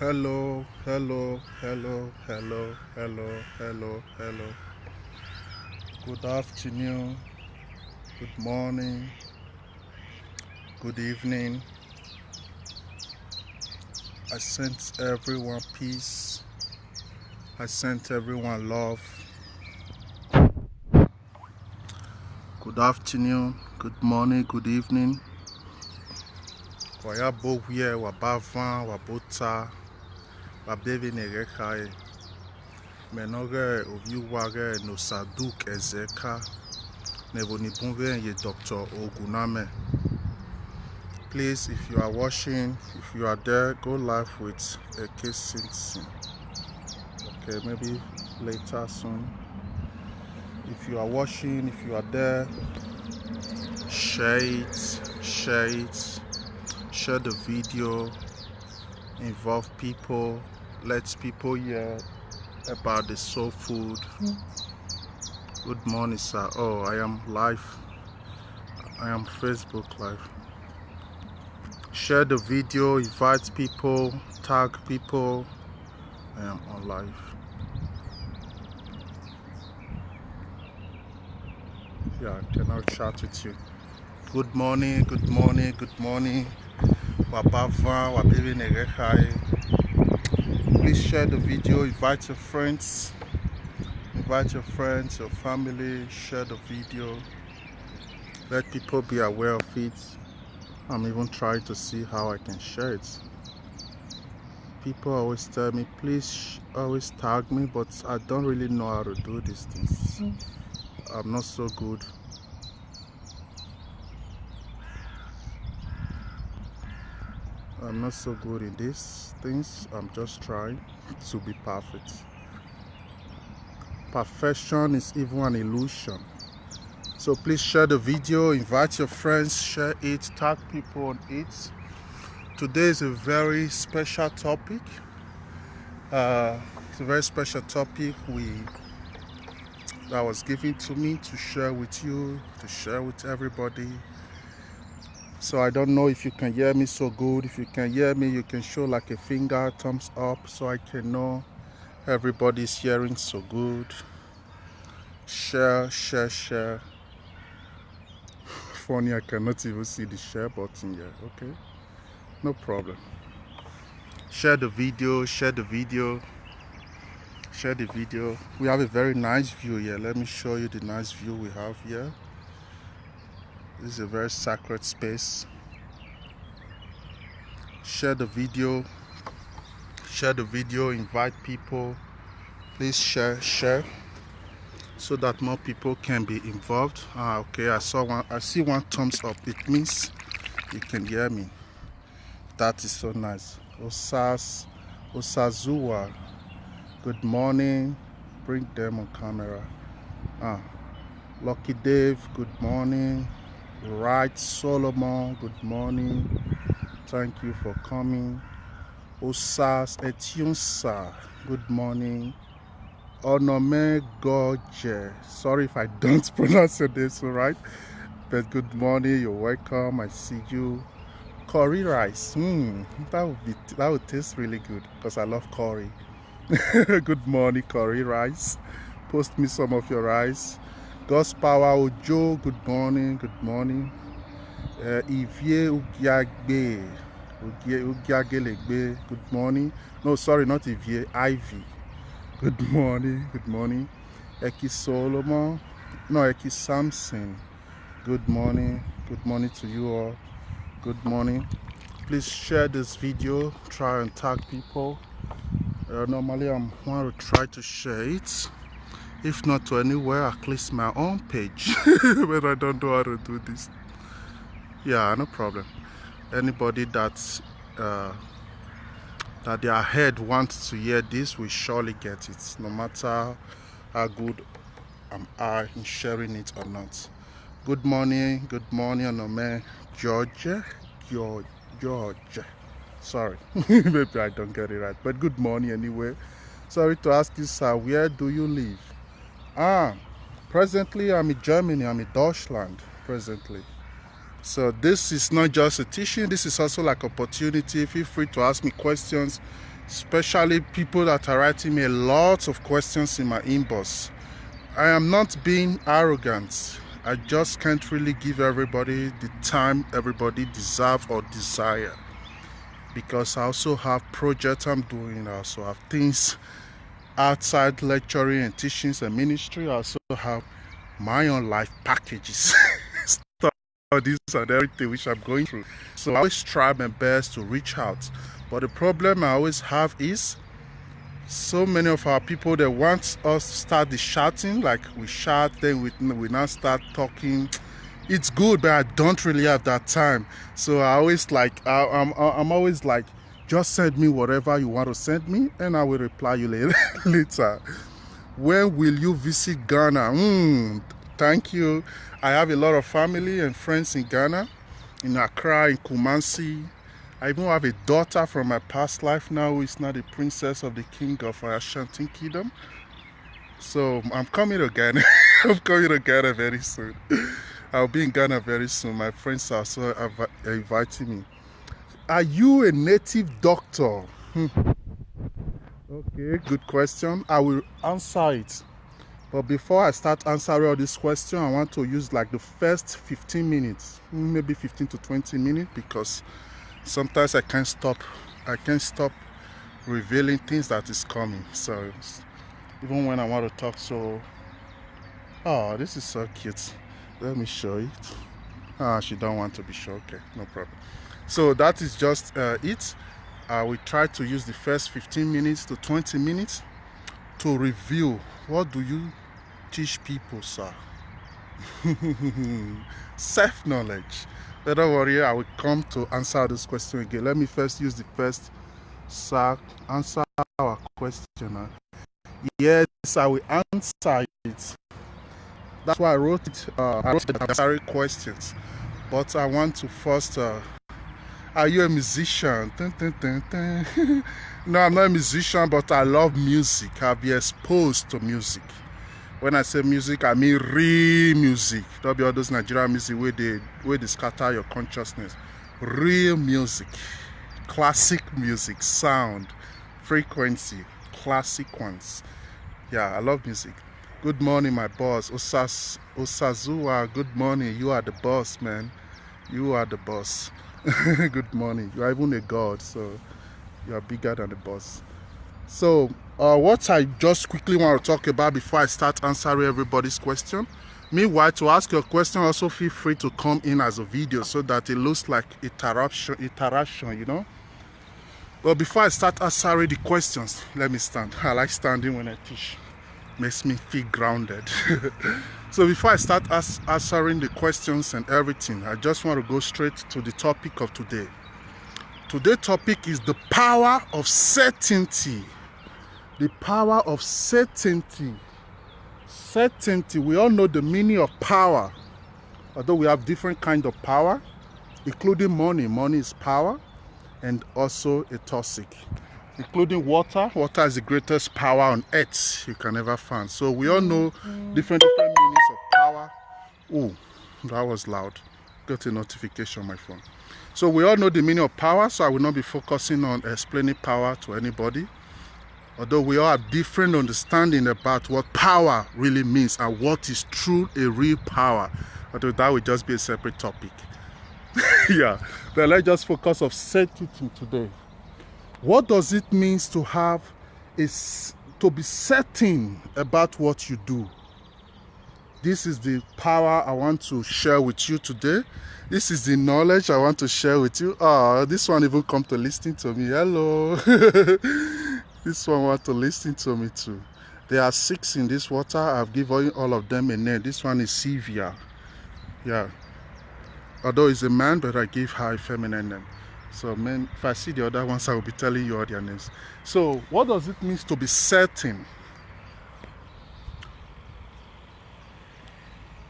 Hello, hello, hello, hello, hello, hello, hello. Good afternoon, good morning, good evening. I sent everyone peace. I sent everyone love. Good afternoon, good morning, good evening. Wayabo here, wabavan, wabota, wabevi nerekai. Menore obiware no saduk ezeka. Nevonibunve ye Dr. Oguname. Please, if you are watching, if you are there, go live with a case. Okay, maybe later soon. If you are watching, if you are there, share it, share it, share the video, involve people, let people hear about the soul food. Good morning, sir. Oh, I am live. I am Facebook live. Share the video, invite people, tag people. I am on live. Yeah, I cannot chat with you. Good morning, good morning, good morning. Wabava, wabibi nerekai. Please share the video, invite your friends. Invite your friends, your family, share the video. Let people be aware of it. I'm even trying to see how I can share it. People always tell me, please always tag me, but I don't really know how to do these things. I'm not so good. I'm not so good in these things. I'm just trying to be perfect. Perfection is even an illusion. So please share the video, invite your friends, share it, tag people on it. Today is a very special topic. It's a very special topic that was given to me to share with you, to share with everybody. So I don't know if you can hear me so good. If you can hear me, you can show like a finger, thumbs up, so I can know everybody's hearing so good. Share, share, share. Funny, I cannot even see the share button here. Okay, no problem. Share the video, share the video, share the video. We have a very nice view here. Let me show you the nice view we have here. This is a very sacred space. Share the video, invite people. Please share, so that more people can be involved. Okay, I see one thumbs up. It means you can hear me. That is so nice. Osazua, good morning. Bring them on camera. Lucky Dave, good morning. Right Solomon, good morning. Thank you for coming. Osas Etionsa, good morning. Onome Gorge, sorry if I don't pronounce your name so right, but good morning, you're welcome. I see you. Curry rice, that would taste really good because I love curry. Good morning, curry rice. Post me some of your rice. God's power Ojo, good morning, good morning. Ivie Ugiagbe, Ugiagelegbe, good morning. No, sorry, not Ivie, Ivy. Good morning, good morning. Eki Solomon, no, Eki Samson. Good morning to you all. Good morning. Please share this video, try and tag people. Normally I want to try to share it. If not to anywhere, at least my own page. But I don't know how to do this. Yeah, no problem. Anybody that their head wants to hear this will surely get it, no matter how good am I in sharing it or not. Good morning, Onome George. Sorry, maybe I don't get it right, but good morning anyway. Sorry to ask you, sir, where do you live? Presently I'm in Germany. I'm in Deutschland presently. So this is not just a teaching, this is also like opportunity. Feel free to ask me questions, especially people that are writing me a lot of questions in my inbox. I am not being arrogant. I just can't really give everybody the time everybody deserve or desire, because I also have projects I'm doing. I also have things outside lecturing and teachings and ministry. I also have my own life packages, studies and everything which I'm going through. So I always try my best to reach out. But the problem I always have is so many of our people that want us to start the shouting, like we shout, then we now start talking. It's good, but I don't really have that time. So I always like, I'm always like, just send me whatever you want to send me, and I will reply you later. When will you visit Ghana? Thank you. I have a lot of family and friends in Ghana, in Accra, in Kumasi. I even have a daughter from my past life now who is now the princess of the king of Ashanti Kingdom. So I'm coming to Ghana. I'm coming to Ghana very soon. I'll be in Ghana very soon. My friends are also inviting me. Are you a native doctor? Okay, good question. I will answer it. But before I start answering all these questions, I want to use like the first 15 minutes, maybe 15 to 20 minutes, because sometimes I can't stop revealing things that is coming. So even when I want to talk, oh, this is so cute. Let me show it. She don't want to be shown. Okay, no problem. So that is just it. We try to use the first 15 minutes to 20 minutes to review. What do you teach people, sir? Self-knowledge. But don't worry, I will come to answer this question again. Let me first use the first answer our question. Yes, I will answer it. That's why I wrote it. I wrote the necessary questions. But I want to first. Are you a musician? Dun, dun, dun, dun. No, I'm not a musician, but I love music. I've been exposed to music. When I say music, I mean real music. Don't be all those Nigerian music where they scatter your consciousness. Real music, classic music, sound, frequency, classic ones. Yeah, I love music. Good morning, my boss. Osazua, good morning. You are the boss, man. You are the boss. Good morning. You are even a god, so you are bigger than the boss. So what I just quickly want to talk about before I start answering everybody's question. Meanwhile, to ask your question, also feel free to come in as a video so that it looks like interaction, you know. But before I start answering the questions, let me stand. I like standing when I teach. Makes me feel grounded. So before I start answering the questions and everything, I just want to go straight to the topic of today. Today's topic is the power of certainty. The power of certainty. Certainty. We all know the meaning of power. Although we have different kinds of power, including money. Money is power, and also a toxic. Including water. Water is the greatest power on earth you can ever find. So we all know different meanings of power. Oh, that was loud. Got a notification on my phone. So we all know the meaning of power, so I will not be focusing on explaining power to anybody. Although we all have different understanding about what power really means and what is true a real power. Although that will just be a separate topic. Yeah, but let's just focus on certainty today. What does it mean to have to be certain about what you do? This is the power I want to share with you today. This is the knowledge I want to share with you. Oh, this one even come to listen to me. Hello. This one want to listen to me too. There are 6 in this water. I've given all of them a name. This one is Aseeee. Yeah. Although it's a man, but I give her a feminine name. So, man, if I see the other ones, I will be telling you all their names. So, what does it mean to be certain?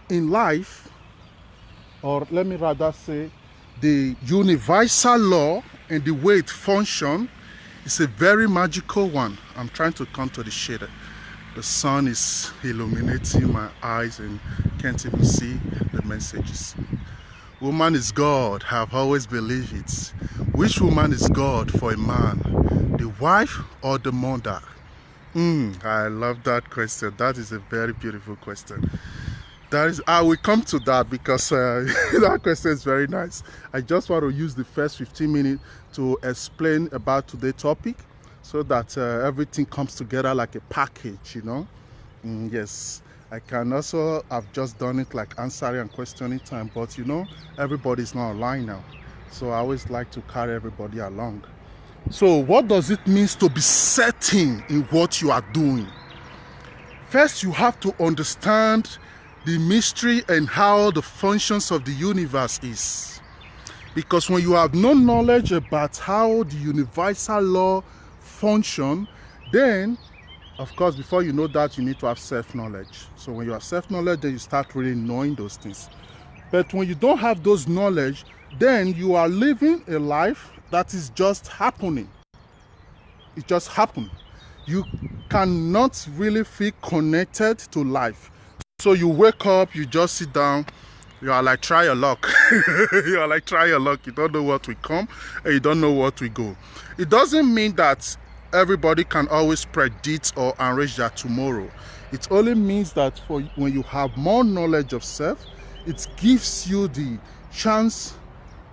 In life, or let me rather say, the universal law and the way it functions is a very magical one. I'm trying to come to the shade. The sun is illuminating my eyes and can't even see the messages. Woman is God, have always believed it. Which woman is God for a man? The wife or the mother? I love that question. That is a very beautiful question. I will come to that because that question is very nice. I just want to use the first 15 minutes to explain about today's topic so that everything comes together like a package, you know. Yes, I can also have just done it like answering and questioning time, but you know, everybody's not online now. So I always like to carry everybody along. So what does it mean to be certain in what you are doing? First, you have to understand the mystery and how the functions of the universe is. Because when you have no knowledge about how the universal law function, then of course before you know that, you need to have self-knowledge. So when you have self-knowledge, then you start really knowing those things. But when you don't have those knowledge, then you are living a life that is just happening. It just happened. You cannot really feel connected to life. So you wake up, you just sit down, you are like, try your luck. You are like, try your luck. You don't know what will come and you don't know what will go. It doesn't mean that everybody can always predict or arrange their tomorrow. It only means that when you have more knowledge of self, it gives you the chance.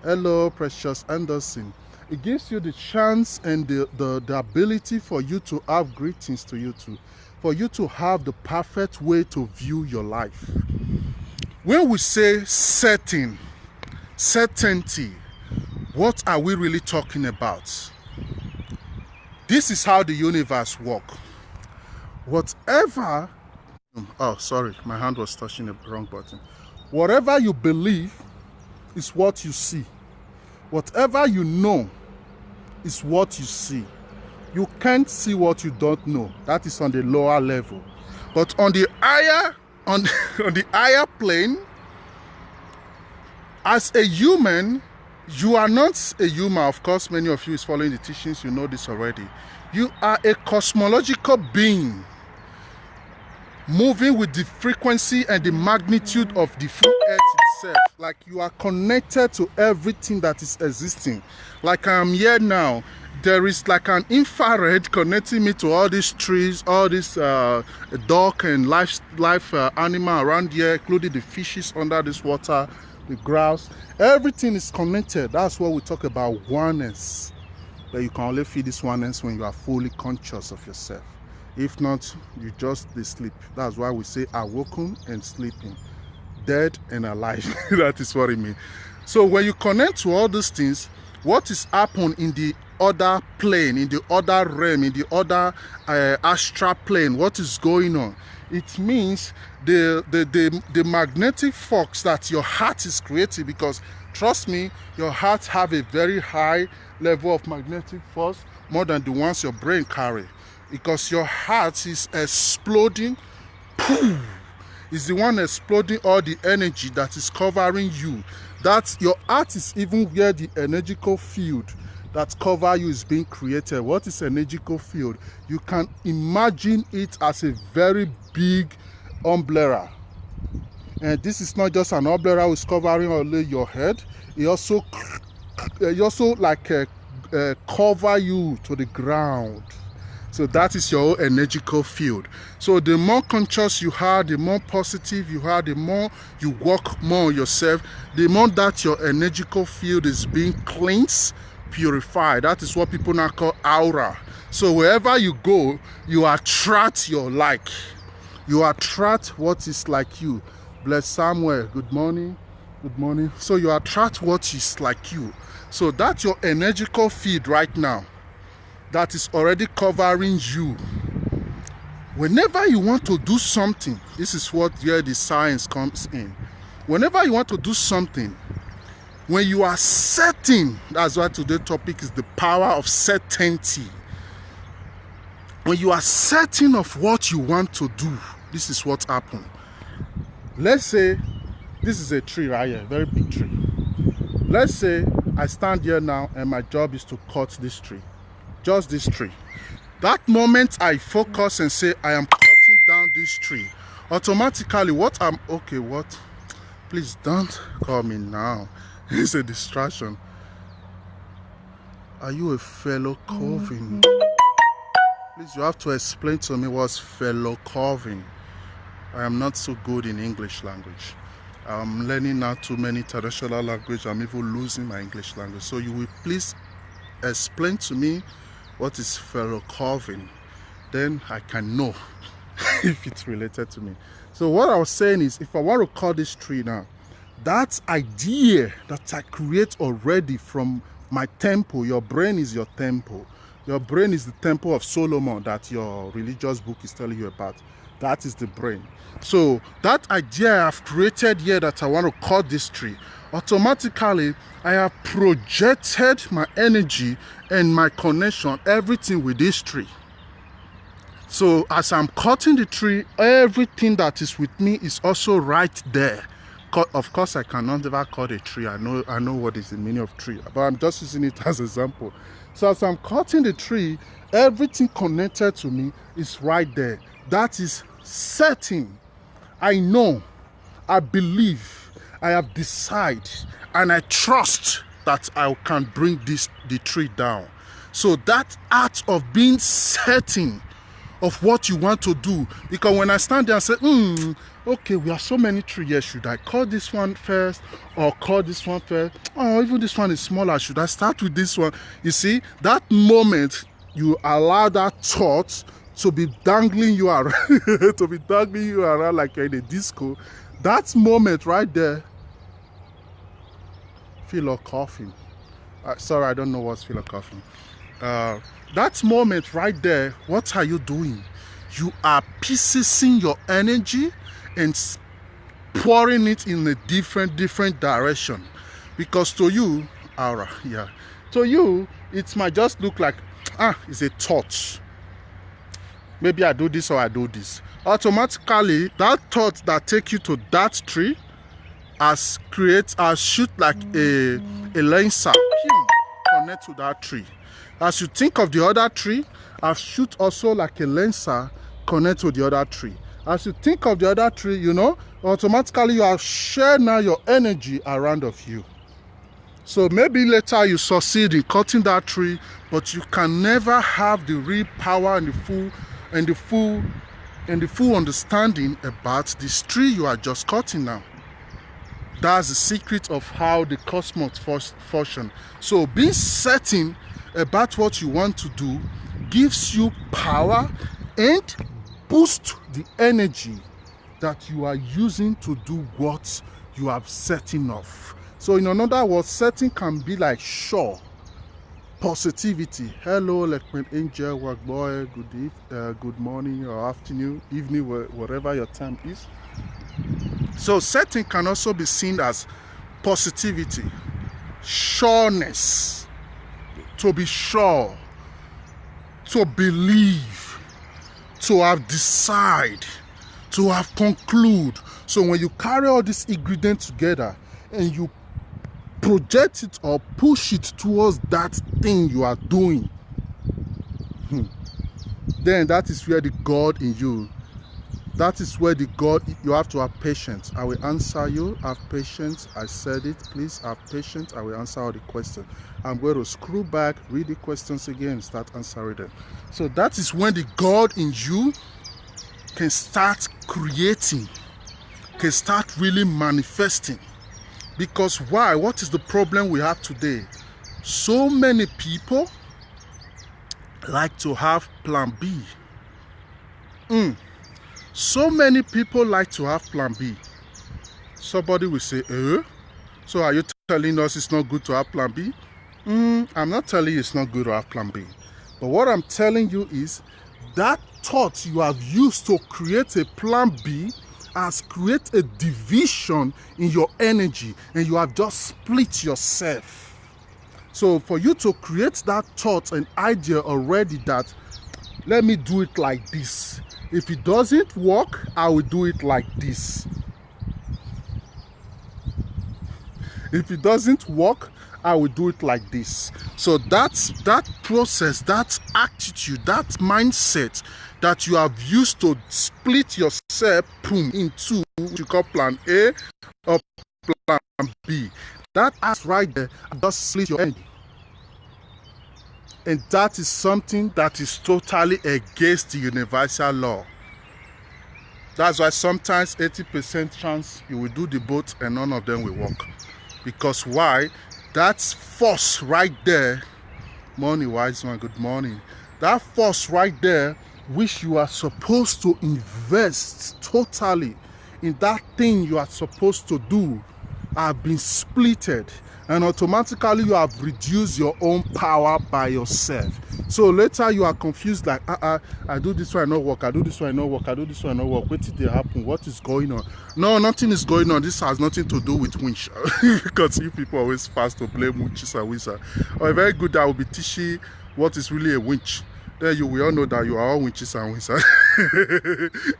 Hello, Precious Anderson. It gives you the chance and the ability for you to have greetings to you too. For you to have the perfect way to view your life. When we say certainty, what are we really talking about? This is how the universe works. Whatever, oh sorry, my hand was touching the wrong button. Whatever you believe is what you see. Whatever you know is what you see. You can't see what you don't know. That is on the lower level. But on the higher, on the higher plane, as a human, you are not a human. Of course, many of you is following the teachings, you know this already. You are a cosmological being, moving with the frequency and the magnitude of the full earth itself. Like you are connected to everything that is existing. Like I am here now. There is like an infrared connecting me to all these trees, all this dog and life animal around here, including the fishes under this water, the grass. Everything is connected. That's what we talk about oneness. But you can only feel this oneness when you are fully conscious of yourself. If not, you just sleep. That's why we say awoken and sleeping, dead and alive. That is what it means. So when you connect to all these things, what is happening in the other plane, in the other realm, in the other astral plane, what is going on? It means the magnetic force that your heart is creating, because trust me, your heart have a very high level of magnetic force, more than the ones your brain carry, because your heart is exploding. Is the one exploding all the energy that is covering you. That your heart is even where the energetical field that cover you is being created. What is energetical field? You can imagine it as a very big umbrella. And this is not just an umbrella which is covering only your head. It also like cover you to the ground. So that is your energetical field. So the more conscious you are, the more positive you are, the more you work more on yourself, the more that your energetical field is being cleansed, purified. That is what people now call aura. So wherever you go, you attract your like. You attract what is like you. Bless Samuel. Good morning. Good morning. So you attract what is like you. So that's your energetical field right now. That is already covering you. Whenever you want to do something, this is where the science comes in. Whenever you want to do something, when you are certain, that's why today's topic is the power of certainty. When you are certain of what you want to do, this is what happens. Let's say this is a tree right here, very big tree. Let's say I stand here now and my job is to cut this tree. Just this tree. That moment I focus and say I am cutting down this tree, automatically what I'm okay, what? Please don't call me now. It's a distraction. Are you a fellow Coven? Please, you have to explain to me what's fellow Coven. I am not so good in English language. I'm learning now too many traditional language. I'm even losing my English language. So you will please explain to me what is fellow Coven. Then I can know if it's related to me. So what I was saying is, if I want to call this tree now, that idea that I create already from my temple, your brain is your temple. Your brain is the temple of Solomon that your religious book is telling you about. That is the brain. So that idea I have created here that I want to call this tree, automatically I have projected my energy and my connection, everything with this tree. So as I'm cutting the tree, everything that is with me is also right there. Of course, I cannot ever cut a tree. I know what is the meaning of tree, but I'm just using it as an example. So as I'm cutting the tree, everything connected to me is right there. That is certain. I know, I believe, I have decided, and I trust that I can bring the tree down. So that art of being certain of what you want to do, because when I stand there and say, okay, we have so many trees here, should I cut this one first or cut this one first? Oh, even this one is smaller, should I start with this one? You see, that moment you allow that thought to be dangling you around, like you're in a disco. That moment right there, feel like coughing. Sorry, I don't know what's feel like coughing. That moment right there, what are you doing? You are piecing your energy and pouring it in a different direction. Because to you, to you, it might just look like, it's a thought. Maybe I do this or I do this. Automatically, that thought that take you to that tree shoot like a laser, connect to that tree. As you think of the other tree, I shoot also like a laser, connect to the other tree. As you think of the other tree, automatically you have shared now your energy around of you. So maybe later you succeed in cutting that tree, but you can never have the real power and the full understanding about this tree you are just cutting now. That's the secret of how the cosmos function. So being certain about what you want to do gives you power and boost the energy that you are using to do what you are setting off. So in other words, setting can be like sure positivity. Hello, like angel, work boy, good morning or afternoon, evening, whatever your time is. So setting can also be seen as positivity, sureness, to be sure, to believe, to have decided, to have concluded. So when you carry all these ingredients together and you project it or push it towards that thing you are doing, then that is where the God in you, that is where the God, you have to have patience. I will answer you. Have patience. I said it. Please have patience. I will answer all the questions. I'm going to screw back, read the questions again, and start answering them. So that is when the God in you can start creating, can start really manifesting. Because why? What is the problem we have today? So many people like to have plan B. So many people like to have plan B. Somebody will say, so are you telling us it's not good to have plan B? I'm not telling you it's not good to have plan B. But what I'm telling you is that thought you have used to create a plan B has created a division in your energy, and you have just split yourself. So for you to create that thought and idea already that, let me do it like this. If it doesn't work, I will do it like this. If it doesn't work, I will do it like this. So that's that process, that attitude, that mindset that you have used to split yourself cell boom into what you call plan A or plan B. That ass right there just split your energy. And that is something that is totally against the universal law. That's why sometimes 80% chance you will do the both and none of them will work. Because why? That's force right there. Morning, wise man, good morning. That force right there, which you are supposed to invest totally in that thing you are supposed to do, have been splitted, and automatically you have reduced your own power by yourself. So later you are confused, like I do this one, not work, I do this one, not work, I do this one, not work. What did they happen? What is going on? No, nothing is going on. This has nothing to do with winch. Because you people are always fast to blame winches and winches. Or very good, I will be teaching what is really a winch. Then you will all know that you are all winches and winches.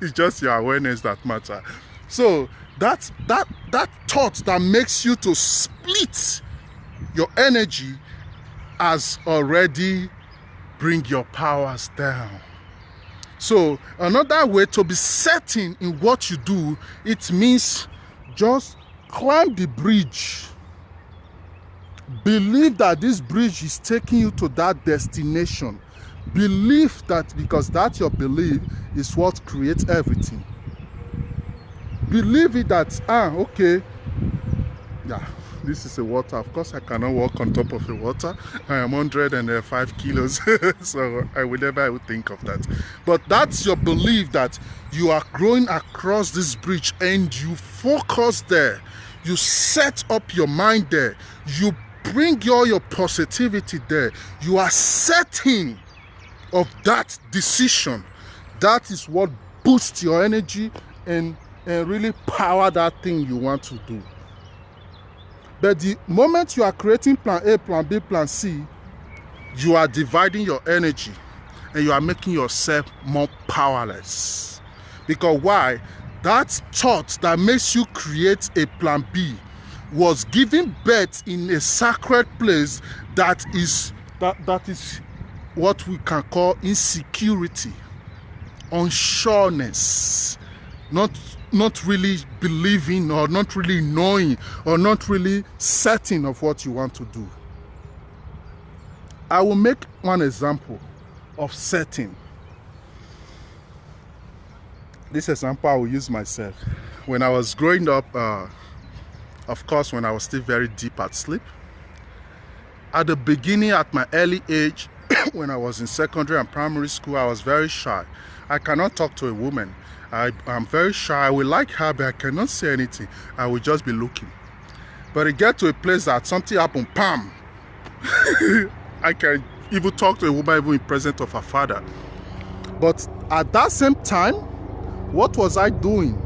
It's just your awareness that matters. So that thought that makes you to split your energy has already bring your powers down. So another way to be certain in what you do, it means just climb the bridge. Believe that this bridge is taking you to that destination. Believe that, because that your belief is what creates everything. Believe it that, okay, yeah, this is a water. Of course, I cannot walk on top of the water. I am 105 kilos, so I will never think of that. But that's your belief that you are growing across this bridge and you focus there. You set up your mind there. You bring all your positivity there. You are certain of that decision. That is what boosts your energy and really power that thing you want to do. But the moment you are creating plan A, plan B, plan C, you are dividing your energy and you are making yourself more powerless. Because why? That thought that makes you create a plan B was giving birth in a sacred place that is what we can call insecurity, unsureness, not really believing or not really knowing or not really certain of what you want to do. I will make one example of certain. This example I will use myself. When I was growing up, of course, when I was still very deep at sleep, at the beginning, at my early age, when I was in secondary and primary school, I was very shy. I cannot talk to a woman. I'm very shy. I will like her, but I cannot say anything. I will just be looking. But it get to a place that something happened, pam! I can even talk to a woman even in presence of her father. But at that same time, what was I doing?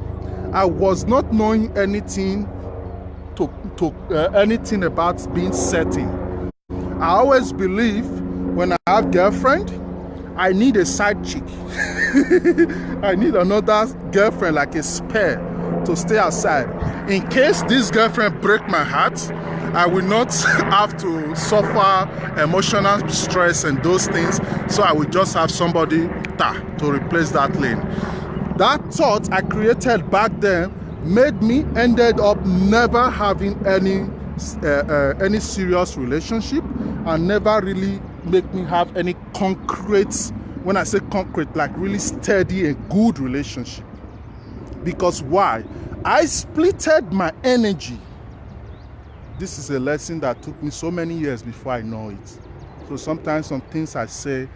I was not knowing anything anything about being certain. I always believe when I have girlfriend, I need a side chick. I need another girlfriend, like a spare, to stay aside. In case this girlfriend break my heart, I will not have to suffer emotional stress and those things. So I will just have somebody to replace that lane. That thought I created back then made me ended up never having any serious relationship, and never really make me have any concrete, when I say concrete, like really steady and good relationship. Because why? I splitted my energy. This is a lesson that took me so many years before I know it. So sometimes some things I say,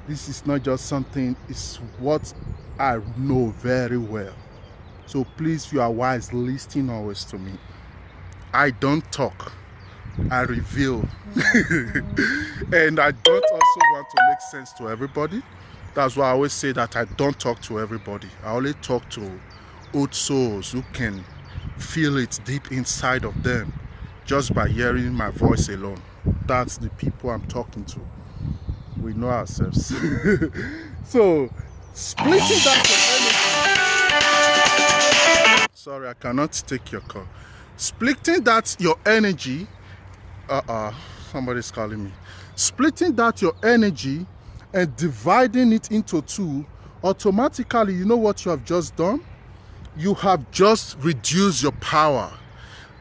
this is not just something, it's what I know very well. So please, you are wise, listen always to me. I don't talk, I reveal. And I don't also want to make sense to everybody. That's why I always say that I don't talk to everybody. I only talk to old souls who can feel it deep inside of them just by hearing my voice alone. That's the people I'm talking to. We know ourselves. So, splitting that your energy. Sorry, I cannot take your call. Splitting that your energy. Somebody's calling me. Splitting that your energy and dividing it into two, automatically, you know what you have just done? you have just reduced your power.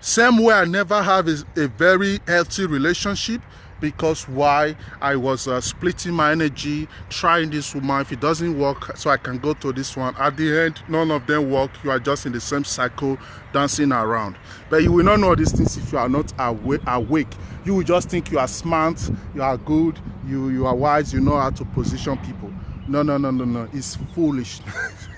Same way I never have a very healthy relationship, because why? I was splitting my energy, trying this woman. If it doesn't work, so I can go to this one. At the end, none of them work. You are just in the same cycle, dancing around. But you will not know these things if you are not awake. You will just think you are smart, you are good, you are wise, you know how to position people. No. It's foolish.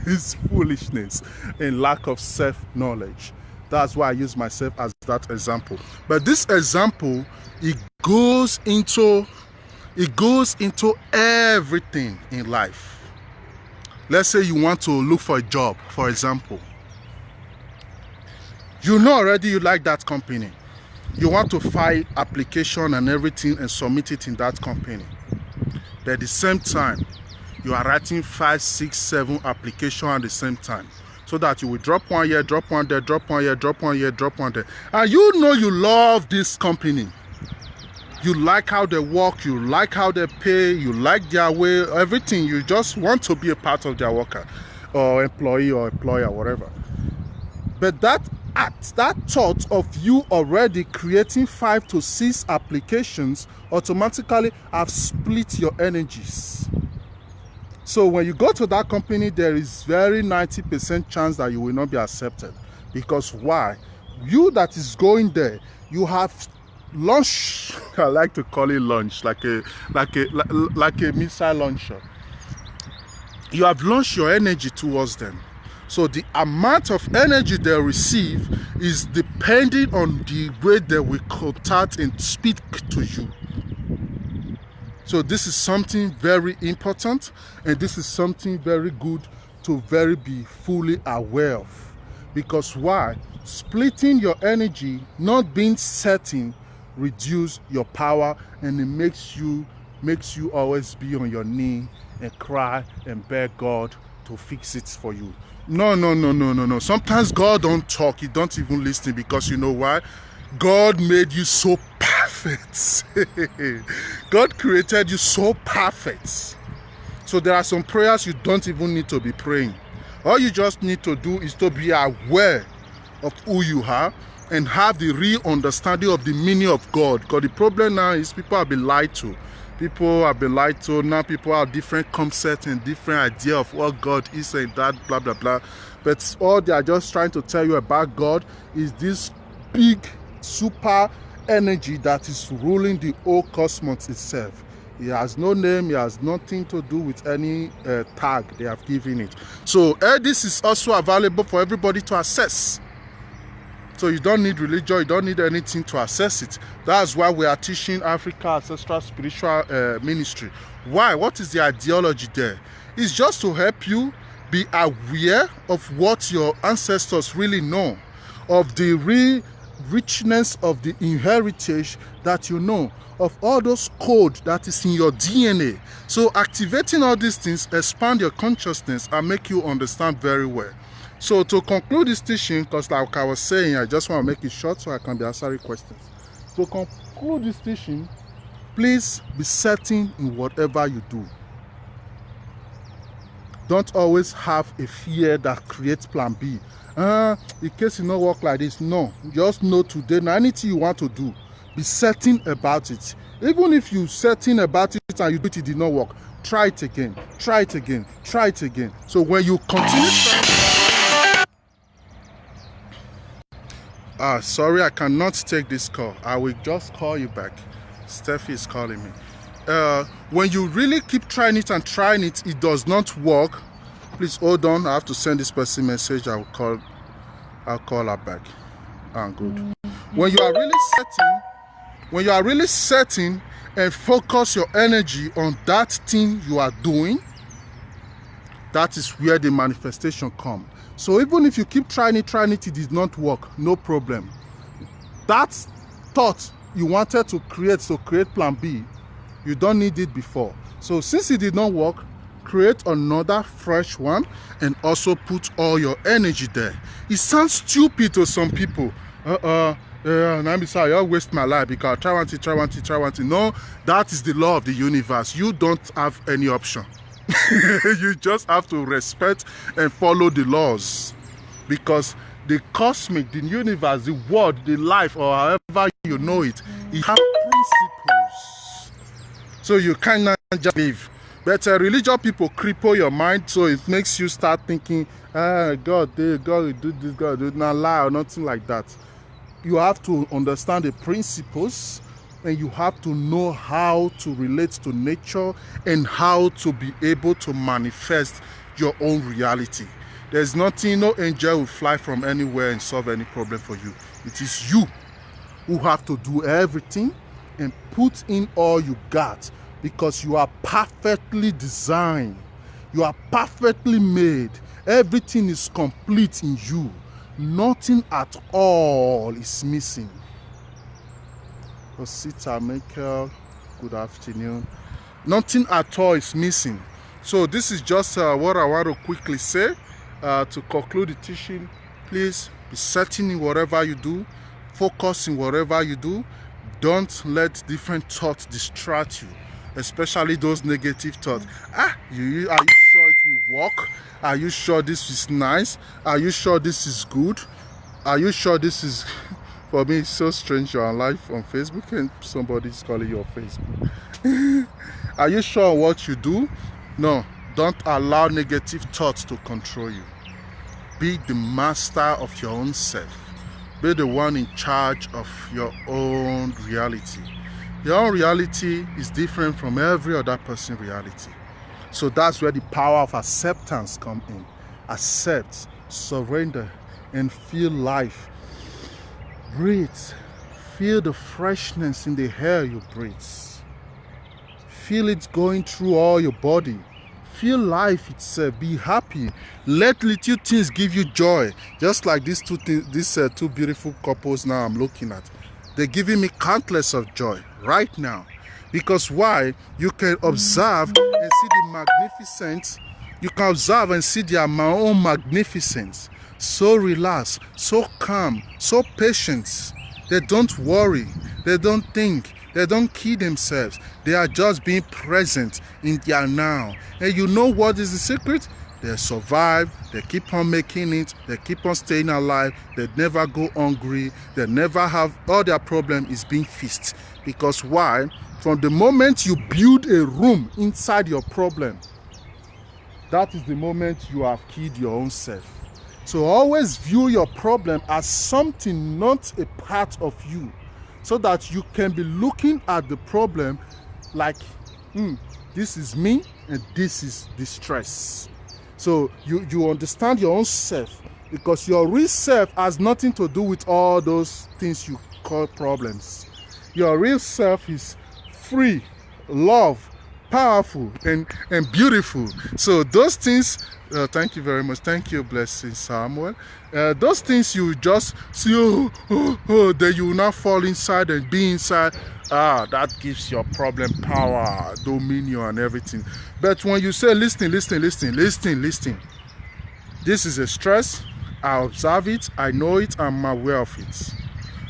It's foolishness and lack of self-knowledge. That's why I use myself as that example. But this example, it goes into everything in life. Let's say you want to look for a job, for example. You know already you like that company. You want to file application and everything and submit it in that company. But at the same time, you are writing 5, 6, 7 applications at the same time. So that you will drop one here, drop one there, drop one here, drop one here, drop one there. And you know you love this company. You like how they work, you like how they pay, you like their way, everything. You just want to be a part of their worker or employee or employer, whatever. But that act, that thought of you already creating 5 to 6 applications automatically have split your energies. So when you go to that company, there is very 90% chance that you will not be accepted. Because why? You that is going there, you have launched, I like to call it launch, like a missile launcher. You have launched your energy towards them. So the amount of energy they receive is depending on the way they will contact and speak to you. So this is something very important, and this is something very good to be fully aware of. Because why? Splitting your energy, not being certain, reduce your power, and it makes you always be on your knee and cry and beg God to fix it for you. No. Sometimes God don't talk, he don't even listen, because you know why? God made you so perfect. God created you so perfect. So there are some prayers you don't even need to be praying. All you just need to do is to be aware of who you are and have the real understanding of the meaning of God. Because the problem now is people have been lied to. People have been lied to. Now people have different concepts and different idea of what God is and that, blah, blah, blah. But all they are just trying to tell you about God is this big super energy that is ruling the whole cosmos itself. It has no name, it has nothing to do with any tag they have given it. So this is also available for everybody to access. So you don't need religion, you don't need anything to access it. That's why we are teaching Africa Ancestral Spiritual Ministry. Why? What is the ideology there? It's just to help you be aware of what your ancestors really know, of the real richness of the inheritance that you know, of all those code that is in your DNA. So activating all these things expand your consciousness and make you understand very well. So to conclude this teaching, because like I was saying, I just want to make it short so I can be answering questions. To conclude this teaching, please be certain in whatever you do. Don't always have a fear that creates plan B. In case it not work like this, no. Just know today, now anything you want to do, be certain about it. Even if you're certain about it and you do it did not work, try it again, try it again, try it again. So when you continue trying... sorry, I cannot take this call. I will just call you back. Steffi is calling me. When you really keep trying it and trying it, it does not work. Please hold on. I have to send this person a message. I'll call her back. Good. When you are really certain and focus your energy on that thing you are doing, that is where the manifestation comes. So even if you keep trying it did not work, no problem. That thought you wanted to create, so create plan B, you don't need it before. So since it did not work, create another fresh one and also put all your energy there. It sounds stupid to some people. I'm sorry, I'll waste my life because try one thing. No, that is the law of the universe. You don't have any option. You just have to respect and follow the laws. because the cosmic, the universe, the world, the life, or however you know it, it has principles. So you cannot just live. But religious people cripple your mind, so it makes you start thinking, God will do this, God will do not lie, or nothing like that. You have to understand the principles, and you have to know how to relate to nature and how to be able to manifest your own reality. There's nothing, no angel will fly from anywhere and solve any problem for you. It is you who have to do everything and put in all you got, because you are perfectly designed. You are perfectly made. Everything is complete in you. Nothing at all is missing. Osita Michael, good afternoon. Nothing at all is missing. So this is just what I want to quickly say to conclude the teaching. Please be certain in whatever you do. Focus in whatever you do. Don't let different thoughts distract you, especially those negative thoughts. Are you sure it will work? Are you sure this is nice? Are you sure this is good? Are you sure this is... For me, it's so strange you're on live on Facebook and somebody's calling you on Facebook. Are you sure what you do? No, don't allow negative thoughts to control you. Be the master of your own self. Be the one in charge of your own reality. Your own reality is different from every other person's reality. So that's where the power of acceptance comes in. Accept, surrender, and feel life. Breathe. Feel the freshness in the air you breathe. Feel it going through all your body. Feel life itself. Be happy. Let little things give you joy. Just like these two beautiful couples now I'm looking at. They're giving me countless of joy right now. Because why? You can observe and see the magnificence. You can observe and see their own magnificence. So relaxed, so calm, so patient. They don't worry. They don't think. They don't kill themselves. They are just being present in their now. And you know what is the secret? They survive. They keep on making it. They keep on staying alive. They never go hungry. They never have... All their problem is being fixed. Because why? From the moment you build a room inside your problem, that is the moment you have killed your own self. So always view your problem as something, not a part of you, so that you can be looking at the problem like, this is me and this is distress. So you understand your own self, because your real self has nothing to do with all those things you call problems. Your real self is free, love, powerful, and beautiful. So those things, thank you very much. Thank you, blessing Samuel. Those things you just see, then you will not fall inside and be inside. That gives your problem power, dominion, and everything. But when you say, listen, this is a stress. I observe it, I know it, I'm aware of it.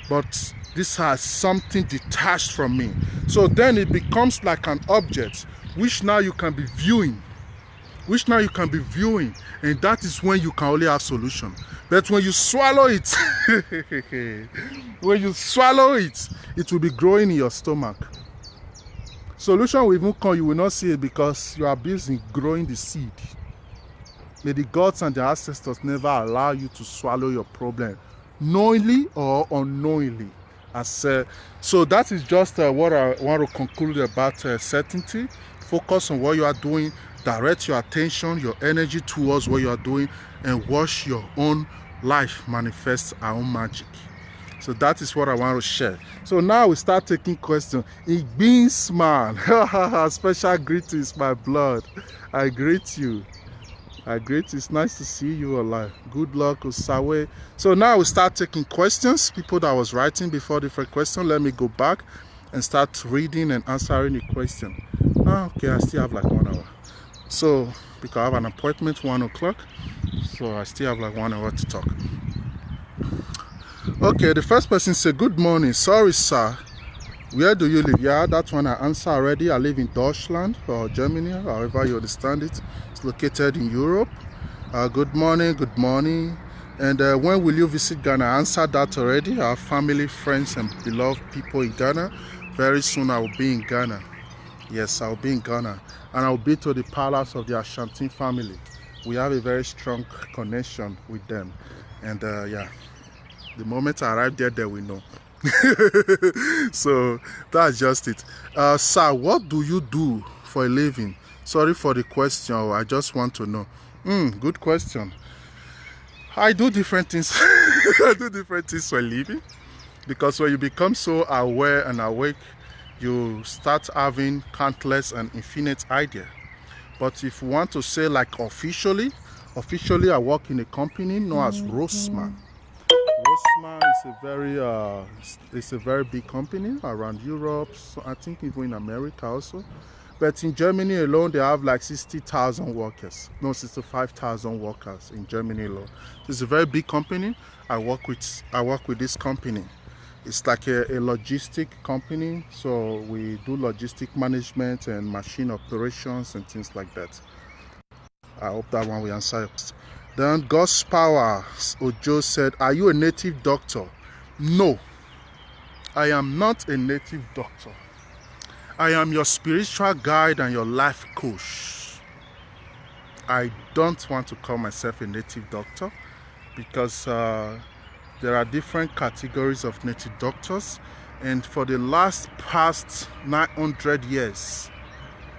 But this has something detached from me. So then it becomes like an object, which now you can be viewing. And that is when you can only have solution. But when you swallow it, it will be growing in your stomach. Solution will even come, you will not see it, because you are busy growing the seed. May the gods and the ancestors never allow you to swallow your problem, knowingly or unknowingly. So that is just what I want to conclude about certainty. Focus on what you are doing. Direct your attention, your energy towards what you are doing, and watch your own life manifest our own magic. So that is what I want to share. So now we start taking questions. It means, man, special greetings, my blood. I greet you. It's nice to see you alive. Good luck, Osawe. So now we start taking questions. People that was writing before different questions. Let me go back and start reading and answering the question. Okay, I still have like 1 hour. So, because I have an appointment 1 o'clock, so I still have like 1 hour to talk. Okay, the first person said, good morning. Sorry, sir. Where do you live? Yeah, that one I answered already. I live in Deutschland or Germany, however you understand it. It's located in Europe. Good morning. And when will you visit Ghana? I answered that already. Our family, friends, and beloved people in Ghana. Very soon I will be in Ghana. Yes, I'll be in Ghana. And I'll be to the palace of the Ashanti family. We have a very strong connection with them. And yeah, the moment I arrive there, they will know. So that's just it. Sir, what do you do for a living? Sorry for the question. I just want to know. Good question. I do different things. I do different things for a living, because when you become so aware and awake, you start having countless and infinite ideas. But if you want to say like officially I work in a company known as Rossmann. Rossmann is a very big company around Europe, so I think even in America also. But in Germany alone, they have like 60,000 workers. No, 65,000 workers in Germany alone. It's a very big company. I work with this company. It's like a logistic company. So we do logistic management and machine operations and things like that. I hope that one will answer. Then God's Power Ojo said, are you a native doctor? No, I am not a native doctor. I am your spiritual guide and your life coach. I don't want to call myself a native doctor, because there are different categories of native doctors. And for the past 900 years,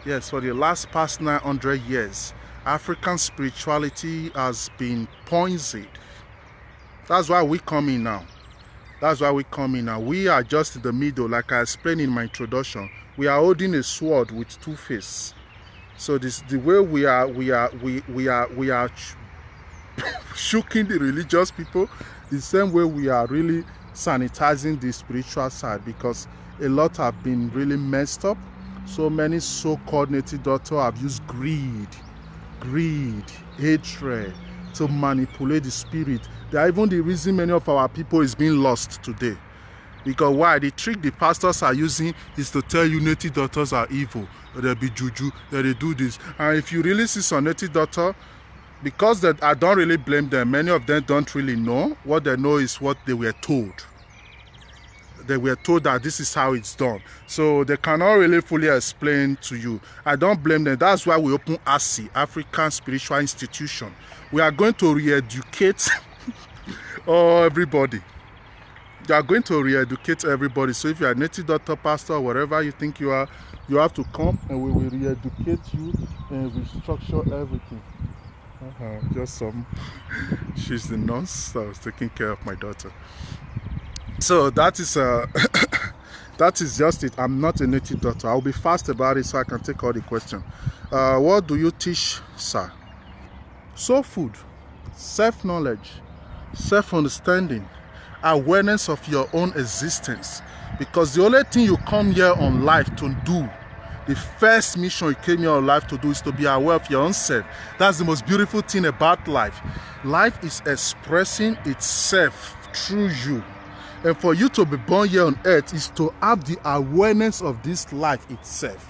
yes, for the past 900 years, African spirituality has been poisoned. That's why we come in now. We are just in the middle, like I explained in my introduction. We are holding a sword with two faces. So this the way we are shooking the religious people, the same way we are really sanitizing the spiritual side, because a lot have been really messed up. So many so-called native doctors have used greed, hatred to manipulate the spirit. They are even the reason many of our people is being lost today. Because why? The trick the pastors are using is to tell you native doctors are evil, that they be juju, that they do this. And if you really see some native doctor, because that I don't really blame them, many of them don't really know. What they know is what they were told. They were told that this is how it's done. So they cannot really fully explain to you. I don't blame them. That's why we open Aseeee, African Spiritual Institution. We are going to re-educate everybody. You are going to re-educate everybody. So if you are a native doctor, pastor, whatever you think you are, you have to come and we will re-educate you and restructure everything. Just some, she's the nurse that was taking care of my daughter. So that is that is just it. I'm not a native doctor. I'll be fast about it so I can take all the questions. What do you teach, sir? Soul food, self-knowledge, self-understanding, awareness of your own existence. Because the only thing you come here on life to do, the first mission you came here on life to do, is to be aware of your own self. That's the most beautiful thing about life. Life is expressing itself through you. And for you to be born here on earth is to have the awareness of this life itself.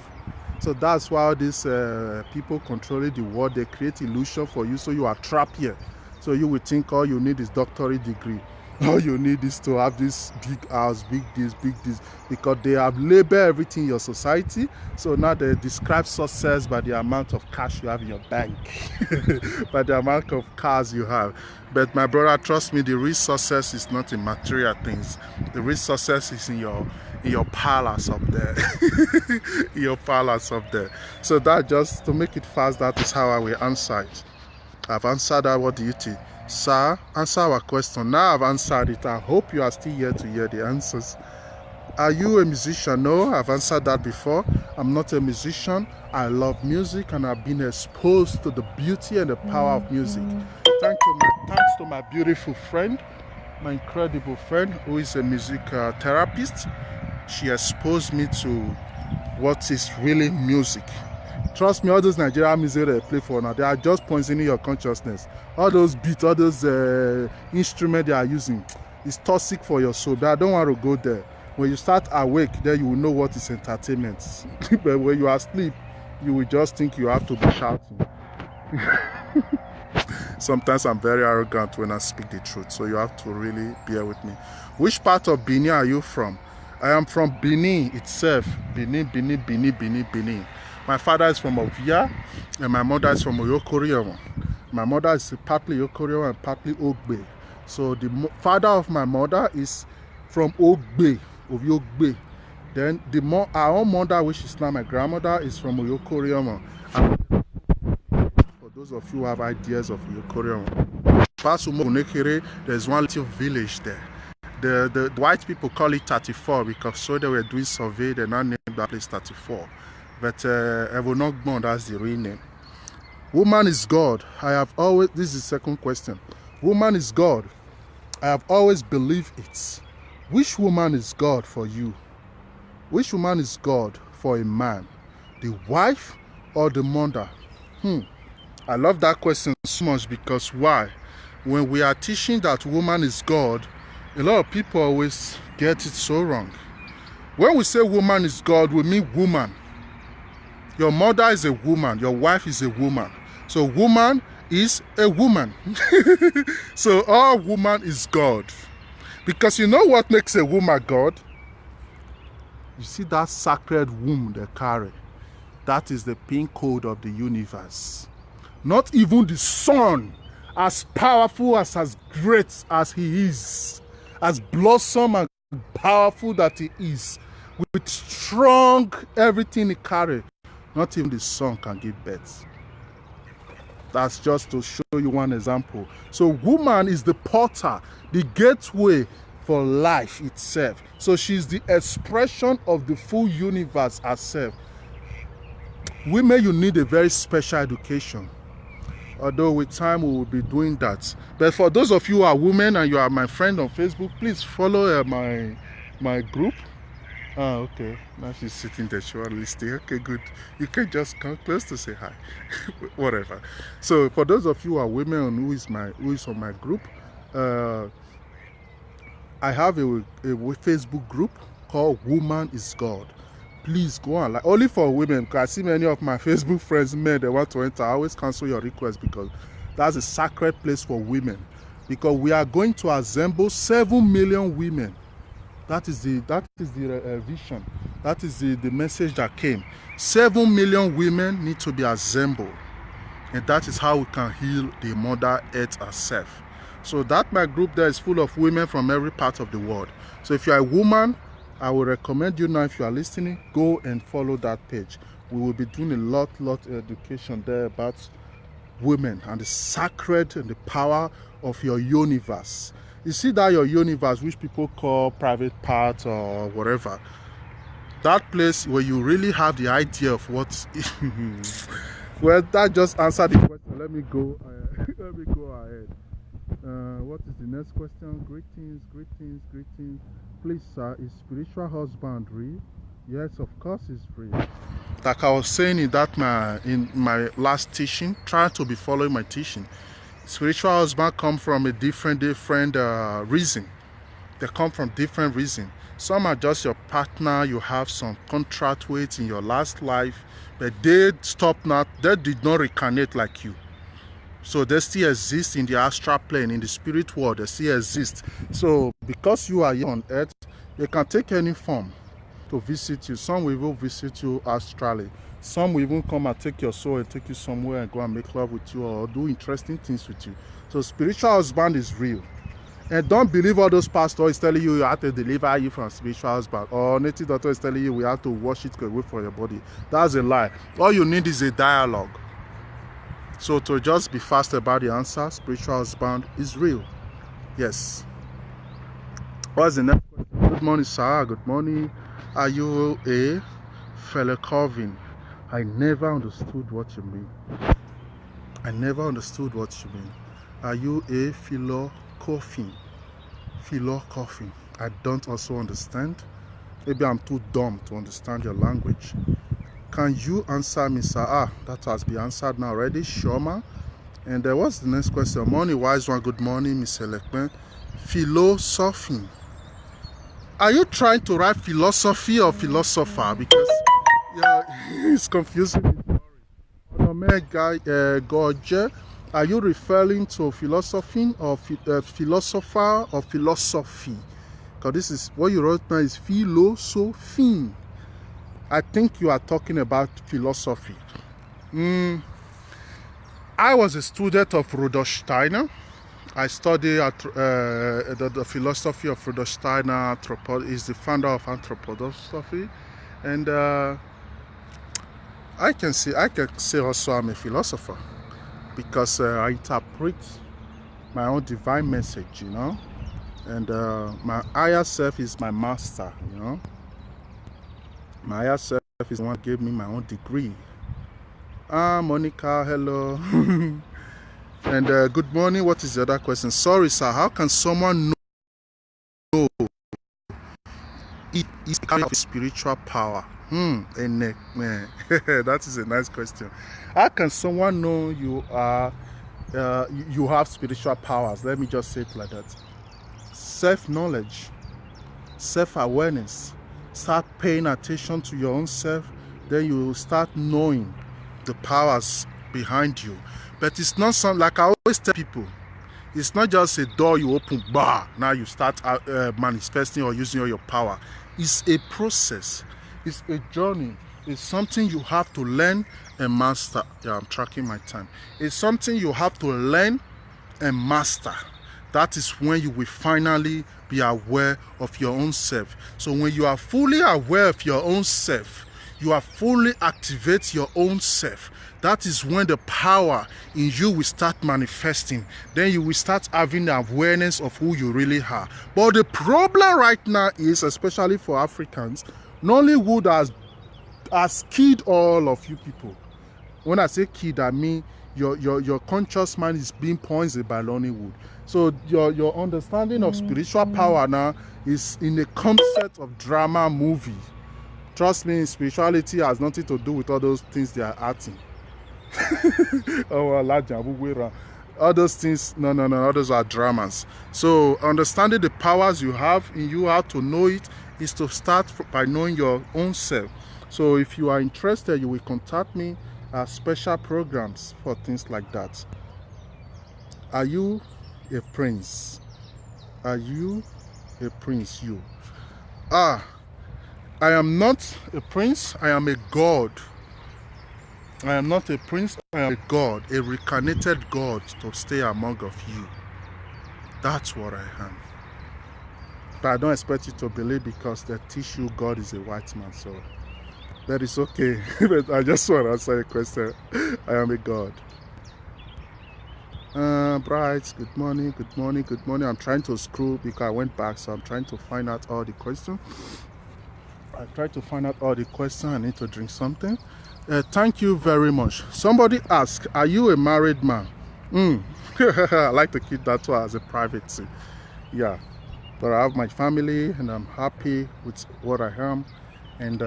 So that's why these people controlling the world, they create illusion for you, so you are trapped here. So you will think all you need is doctorate degree. All you need is to have this big house, big this, because they have labeled everything in your society. So now they describe success by the amount of cash you have in your bank, by the amount of cars you have. But my brother, trust me, the real success is not in material things. The real success is in your palace up there. In your palace up there. So that, just to make it fast, that is how I will answer it. I've answered that. What do you think? Sir, answer our question. Now I've answered it. I hope you are still here to hear the answers. Are you a musician? No, I've answered that before. I'm not a musician. I love music and I've been exposed to the beauty and the power of music. Thanks to my beautiful friend, my incredible friend, who is a music therapist. She exposed me to what is really music. Trust me, all those Nigerian music they play for now, they are just poisoning your consciousness. All those beats, all those instruments they are using, is toxic for your soul. But I don't want to go there. When you start awake, then you will know what is entertainment. But when you are asleep, you will just think you have to be shouting. Sometimes I'm very arrogant when I speak the truth, so you have to really bear with me. Which part of Benin are you from? I am from Benin itself. Benin. My father is from Ovia, and my mother is from Oyokoriomo. My mother is partly Oyokoriomo and partly Ogbe. So the father of my mother is from Ogbe, of Ogbe. Then our own mother, which is now my grandmother, is from Oyokoriomo. For those of you who have ideas of Oyokoriomo, there's one little village there. The white people call it 34 because so they were doing survey, they now named that place 34. But Evonogbon, that's the real name. Woman is God. This is the second question. Woman is God. I have always believed it. Which woman is God for you? Which woman is God for a man? The wife or the mother? I love that question so much because why? When we are teaching that woman is God, a lot of people always get it so wrong. When we say woman is God, we mean woman. Your mother is a woman. Your wife is a woman. So woman is a woman. So all woman is God. Because you know what makes a woman God? You see that sacred womb they carry. That is the pin code of the universe. Not even the sun, as powerful as great as he is, as blossom and powerful that he is, with strong everything he carries, not even the sun can give birth. That's just to show you one example. So woman is the portal, the gateway for life itself. So she's the expression of the full universe herself. Women, you need a very special education. Although with time we will be doing that. But for those of you who are women and you are my friend on Facebook, please follow my group. Okay. Now she's sitting there, she was listening. Okay, good. You can just come close to say hi. Whatever. So for those of you who are women who is on my group, I have a Facebook group called Woman is God. Please go on. Like, only for women, because I see many of my Facebook friends, men, they want to enter. I always cancel your request because that's a sacred place for women. Because we are going to assemble 7 million women. That is the vision. That is the message that came. 7 million women need to be assembled. And that is how we can heal the Mother Earth herself. So that my group there is full of women from every part of the world. So if you are a woman, I will recommend you now, if you are listening, go and follow that page. We will be doing a lot of education there about women and the sacred and the power of your universe. You see that your universe, which people call private part or whatever, that place where you really have the idea of what. Well, that just answered the question. Let me go ahead. What is the next question? Greetings. Please, sir, is spiritual husband real? Yes, of course it's real. Like I was saying in my last teaching, try to be following my teaching. Spiritual husband come from a different reason. They come from different reasons. Some are just your partner you have some contract with in your last life, but they stop now. They did not reincarnate like you. So they still exist in the astral plane, in the spirit world, they still exist. So because you are here on earth, they can take any form to visit you. Some will even visit you astrally. Some will even come and take your soul and take you somewhere and go and make love with you or do interesting things with you. So spiritual husband is real. And don't believe all those pastors telling you have to deliver you from spiritual husband, or native doctor is telling you we have to wash it away from your body. That's a lie. All you need is a dialogue. So to just be fast about the answer, spiritual husband is real. Yes. What's the next question? Good morning, sir. Good morning. Are you a fellow Calvin? I never understood what you mean. Are you a philo coffin? I don't also understand. Maybe I'm too dumb to understand your language. Can you answer me, sir? That has been answered now already. Shoma. And what's the next question? Morning, wise one. Good morning, Mr. Lekman. Philosophy. Are you trying to write philosophy or philosopher? Because it's confusing me. Gorge. Are you referring to philosophy or philosopher or philosophy? Because this is what you wrote now is philosophy. I think you are talking about philosophy. I was a student of Rudolf Steiner. I studied at the philosophy of Rudolf Steiner. Is the founder of anthroposophy, and I can say also I'm a philosopher because I interpret my own divine message, you know, and my higher self is my master, you know. My higher self is the one who gave me my own degree. Monica, hello. And good morning. What is the other question? Sorry, sir. How can someone know it is kind of spiritual power? That is a nice question. How can someone know you are you have spiritual powers? Let me just say it like that. Self-knowledge, self-awareness. Start paying attention to your own self. Then you will start knowing the powers behind you. But it's not something like I always tell people. It's not just a door you open, now you start manifesting or using all your power. It's a process. It's a journey. It's something you have to learn and master. Yeah, I'm tracking my time. It's something you have to learn and master. That is when you will finally be aware of your own self. So when you are fully aware of your own self, you are fully activate your own self. That is when the power in you will start manifesting. Then you will start having the awareness of who you really are. But the problem right now is, especially for Africans, Nollywood has killed all of you people. When I say killed, I mean your conscious mind is being poisoned by Nollywood. So your understanding of spiritual power now is in the concept of drama movie. Trust me, spirituality has nothing to do with all those things they are acting. All those things, no, all those are dramas. So understanding the powers you have in you, how to know it, is to start by knowing your own self. So if you are interested, you will contact me at special programs for things like that. Are you a prince? Are you a prince? You? I am not a prince, I am a god. I am not a prince, I am a god, a reincarnated god to stay among of you. That's what I am. But I don't expect you to believe because they teach you God is a white man, so that is okay. But I just want to answer a question. I am a god. Bright, good morning, good morning, good morning. I'm trying to scroll because I went back, so I'm trying to find out all the questions. I tried to find out all the questions. I need to drink something. Thank you very much. Somebody asked, are you a married man? I like to keep that one as a privacy. Yeah, but I have my family and I'm happy with what I am. And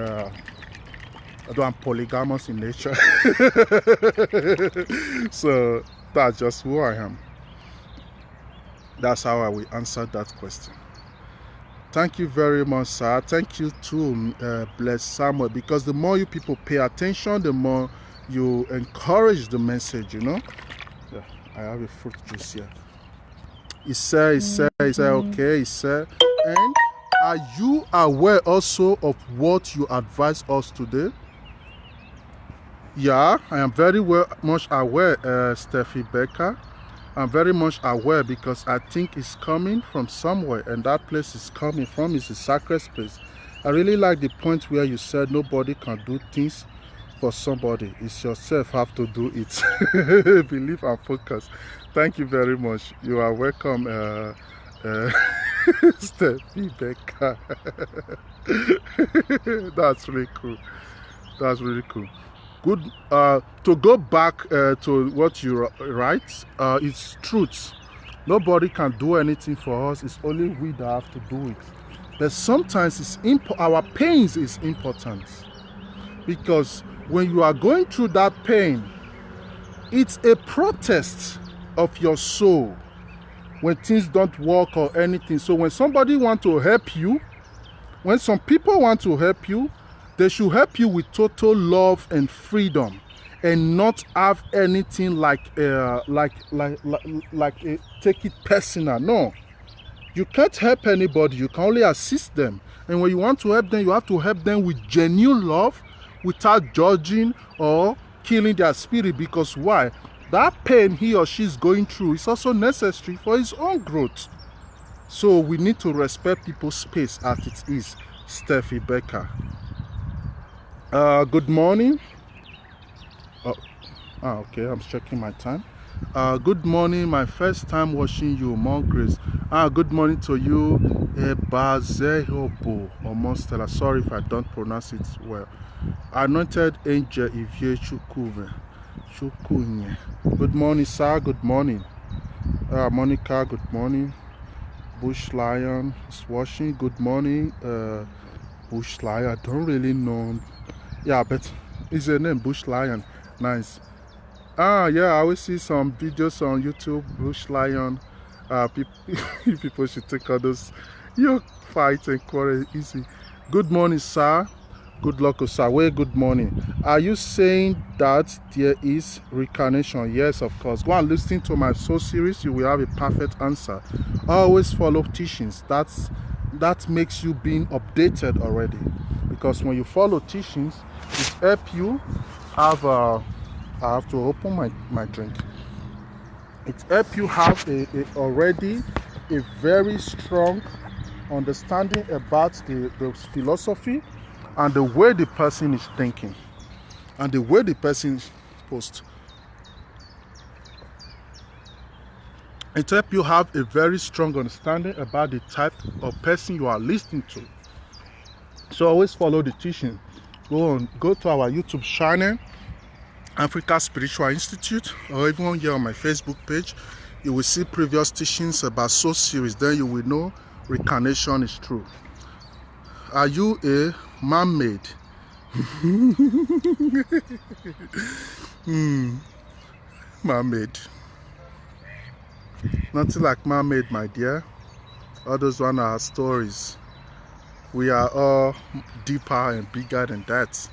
although I'm polygamous in nature. So that's just who I am. That's how I will answer that question. Thank you very much, sir. Thank you too, Bless Samuel, because the more you people pay attention, the more you encourage the message, you know. Yeah, I have a fruit juice here. He said, okay, he said. And are you aware also of what you advise us today? Yeah, I am very much aware, Steffi Becker. I'm very much aware because I think it's coming from somewhere, and that place is coming from is a sacred space. I really like the point where you said nobody can do things for somebody. It's yourself have to do it. Believe and focus. Thank you very much. You are welcome, Steffi Becker. That's really cool. That's really cool. Good. To go back to what you write, it's truth. Nobody can do anything for us. It's only we that have to do it. But sometimes our pains is important, because when you are going through that pain, it's a protest of your soul when things don't work or anything. So when somebody wants to help you, when some people want to help you, they should help you with total love and freedom. and not have anything like take it personal. No, you can't help anybody. You can only assist them. And when you want to help them, you have to help them with genuine love, without judging or killing their spirit. Because why? That pain he or she is going through is also necessary for his own growth. So we need to respect people's space as it is. Steffi Becker. Good morning. Okay, I'm checking my time. Good morning, my first time watching you, more grace. Good morning to you, Ebazehobo or Monstella. Sorry if I don't pronounce it well. Anointed Angel Ivie Chukunye. Good morning, sir. Good morning. Monica, good morning. Bush Lion is watching. Good morning. Bush Lion. I don't really know. Yeah, but is her name Bush Lion? Nice. Yeah, I always see some videos on YouTube. Bush Lion. People should take all those. You fight and quarrel easy. Good morning, sir. Good luck, sir. Well, good morning. Are you saying that there is reincarnation? Yes, of course. Go and listen to my soul series. You will have a perfect answer. Always follow teachings. That makes you being updated already. Because when you follow teachings, it helps you have I have to open my drink. It helps you have already a very strong understanding about the philosophy and the way the person is thinking and the way the person is posed. It helps you have a very strong understanding about the type of person you are listening to. So always follow the teaching. Go to our YouTube channel, Ancestral Spiritual Institute, or even here on my Facebook page. You will see previous teachings about soul series. Then you will know reincarnation is true. Are you a mermaid? Mermaid. Nothing like mermaid, my dear. All those one are stories. We are all deeper and bigger than that.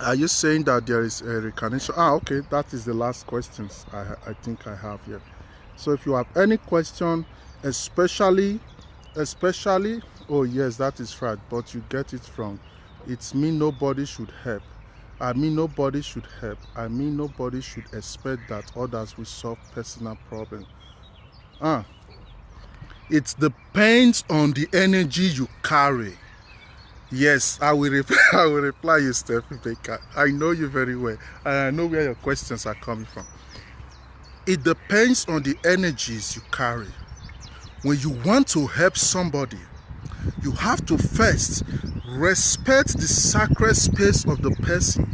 Are you saying that there is a reincarnation? Okay, that is the last questions I think I have here. So if you have any question, especially, oh yes, that is right, but you get it wrong. It's me nobody should help. I mean nobody should help. I mean nobody should expect that others will solve personal problems. It depends on the energy you carry. Yes, I will reply you, Steffi Baker. I know you very well, and I know where your questions are coming from. It depends on the energies you carry. When you want to help somebody, you have to first respect the sacred space of the person.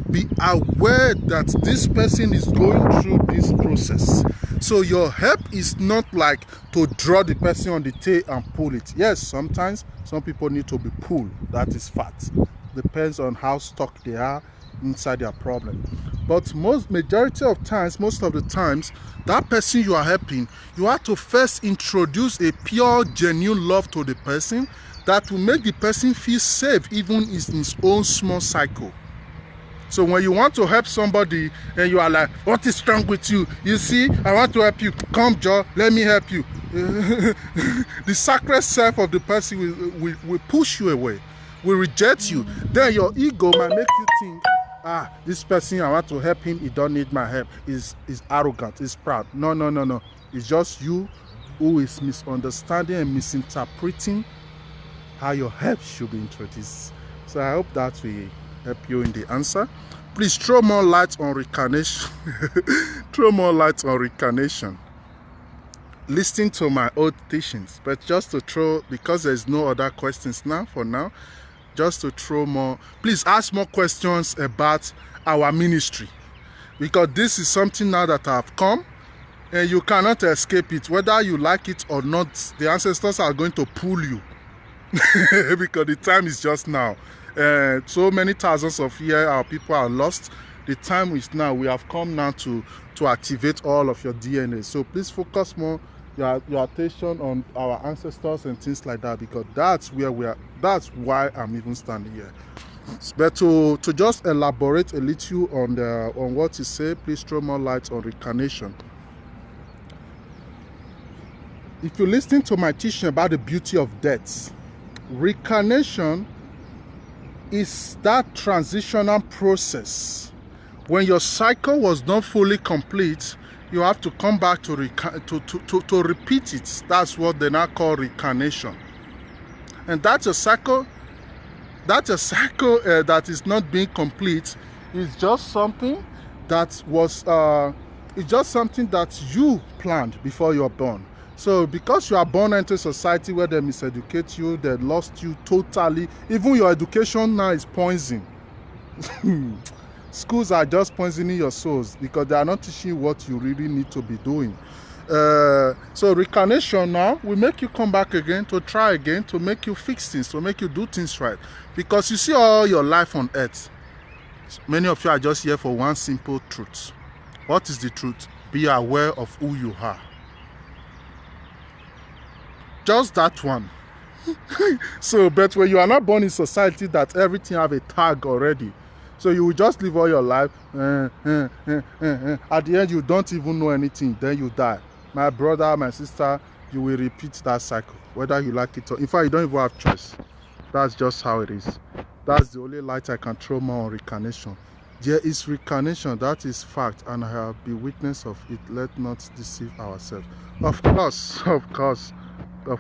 Be aware that this person is going through this process. So your help is not like to draw the person on the tail and pull it. Yes, sometimes some people need to be pulled. That is fact. Depends on how stuck they are inside their problem. But majority of times, most of the times, that person you are helping, you have to first introduce a pure, genuine love to the person that will make the person feel safe even in his own small cycle. So when you want to help somebody and you are like, what is wrong with you? You see, I want to help you. Come, Joe, let me help you. The sacred self of the person will push you away, will reject you. Then your ego might make you think, this person, I want to help him, he don't need my help. He's arrogant, he's proud. No. It's just you who is misunderstanding and misinterpreting how your help should be introduced. So I hope that will help you in the answer. Please throw more light on reincarnation. Throw more light on reincarnation. Listen to my old teachings, but just to throw, because there's no other questions now for now, just to throw more. Please ask more questions about our ministry, because this is something now that have come and you cannot escape it. Whether you like it or not, the ancestors are going to pull you because the time is just now. So many thousands of years our people are lost. The time is now. We have come now to activate all of your DNA. So please focus more your attention on our ancestors and things like that, because that's where we are. That's why I'm even standing here. But to just elaborate a little on what you say, please throw more light on reincarnation. If you listen to my teaching about the beauty of death, reincarnation is that transitional process. When your cycle was not fully complete, you have to come back to repeat it. That's what they now call reincarnation. And that's a cycle. That is not being complete. It's just something that was. It's just something that you planned before you were born. So because you are born into a society where they miseducate you, they lost you totally. Even your education now is poison. Schools are just poisoning your souls because they are not teaching you what you really need to be doing. So reincarnation now will make you come back again, to try again, to make you fix things, to make you do things right. Because you see all your life on earth, many of you are just here for one simple truth. What is the truth? Be aware of who you are. Just that one. So, but when you are not born in society that everything have a tag already, so you will just live all your life. At the end, you don't even know anything. Then you die. My brother, my sister, you will repeat that cycle, whether you like it or. In fact, you don't even have choice. That's just how it is. That's the only light I can throw more on reincarnation. There is reincarnation. That is fact, and I have been witness of it. Let not deceive ourselves. Of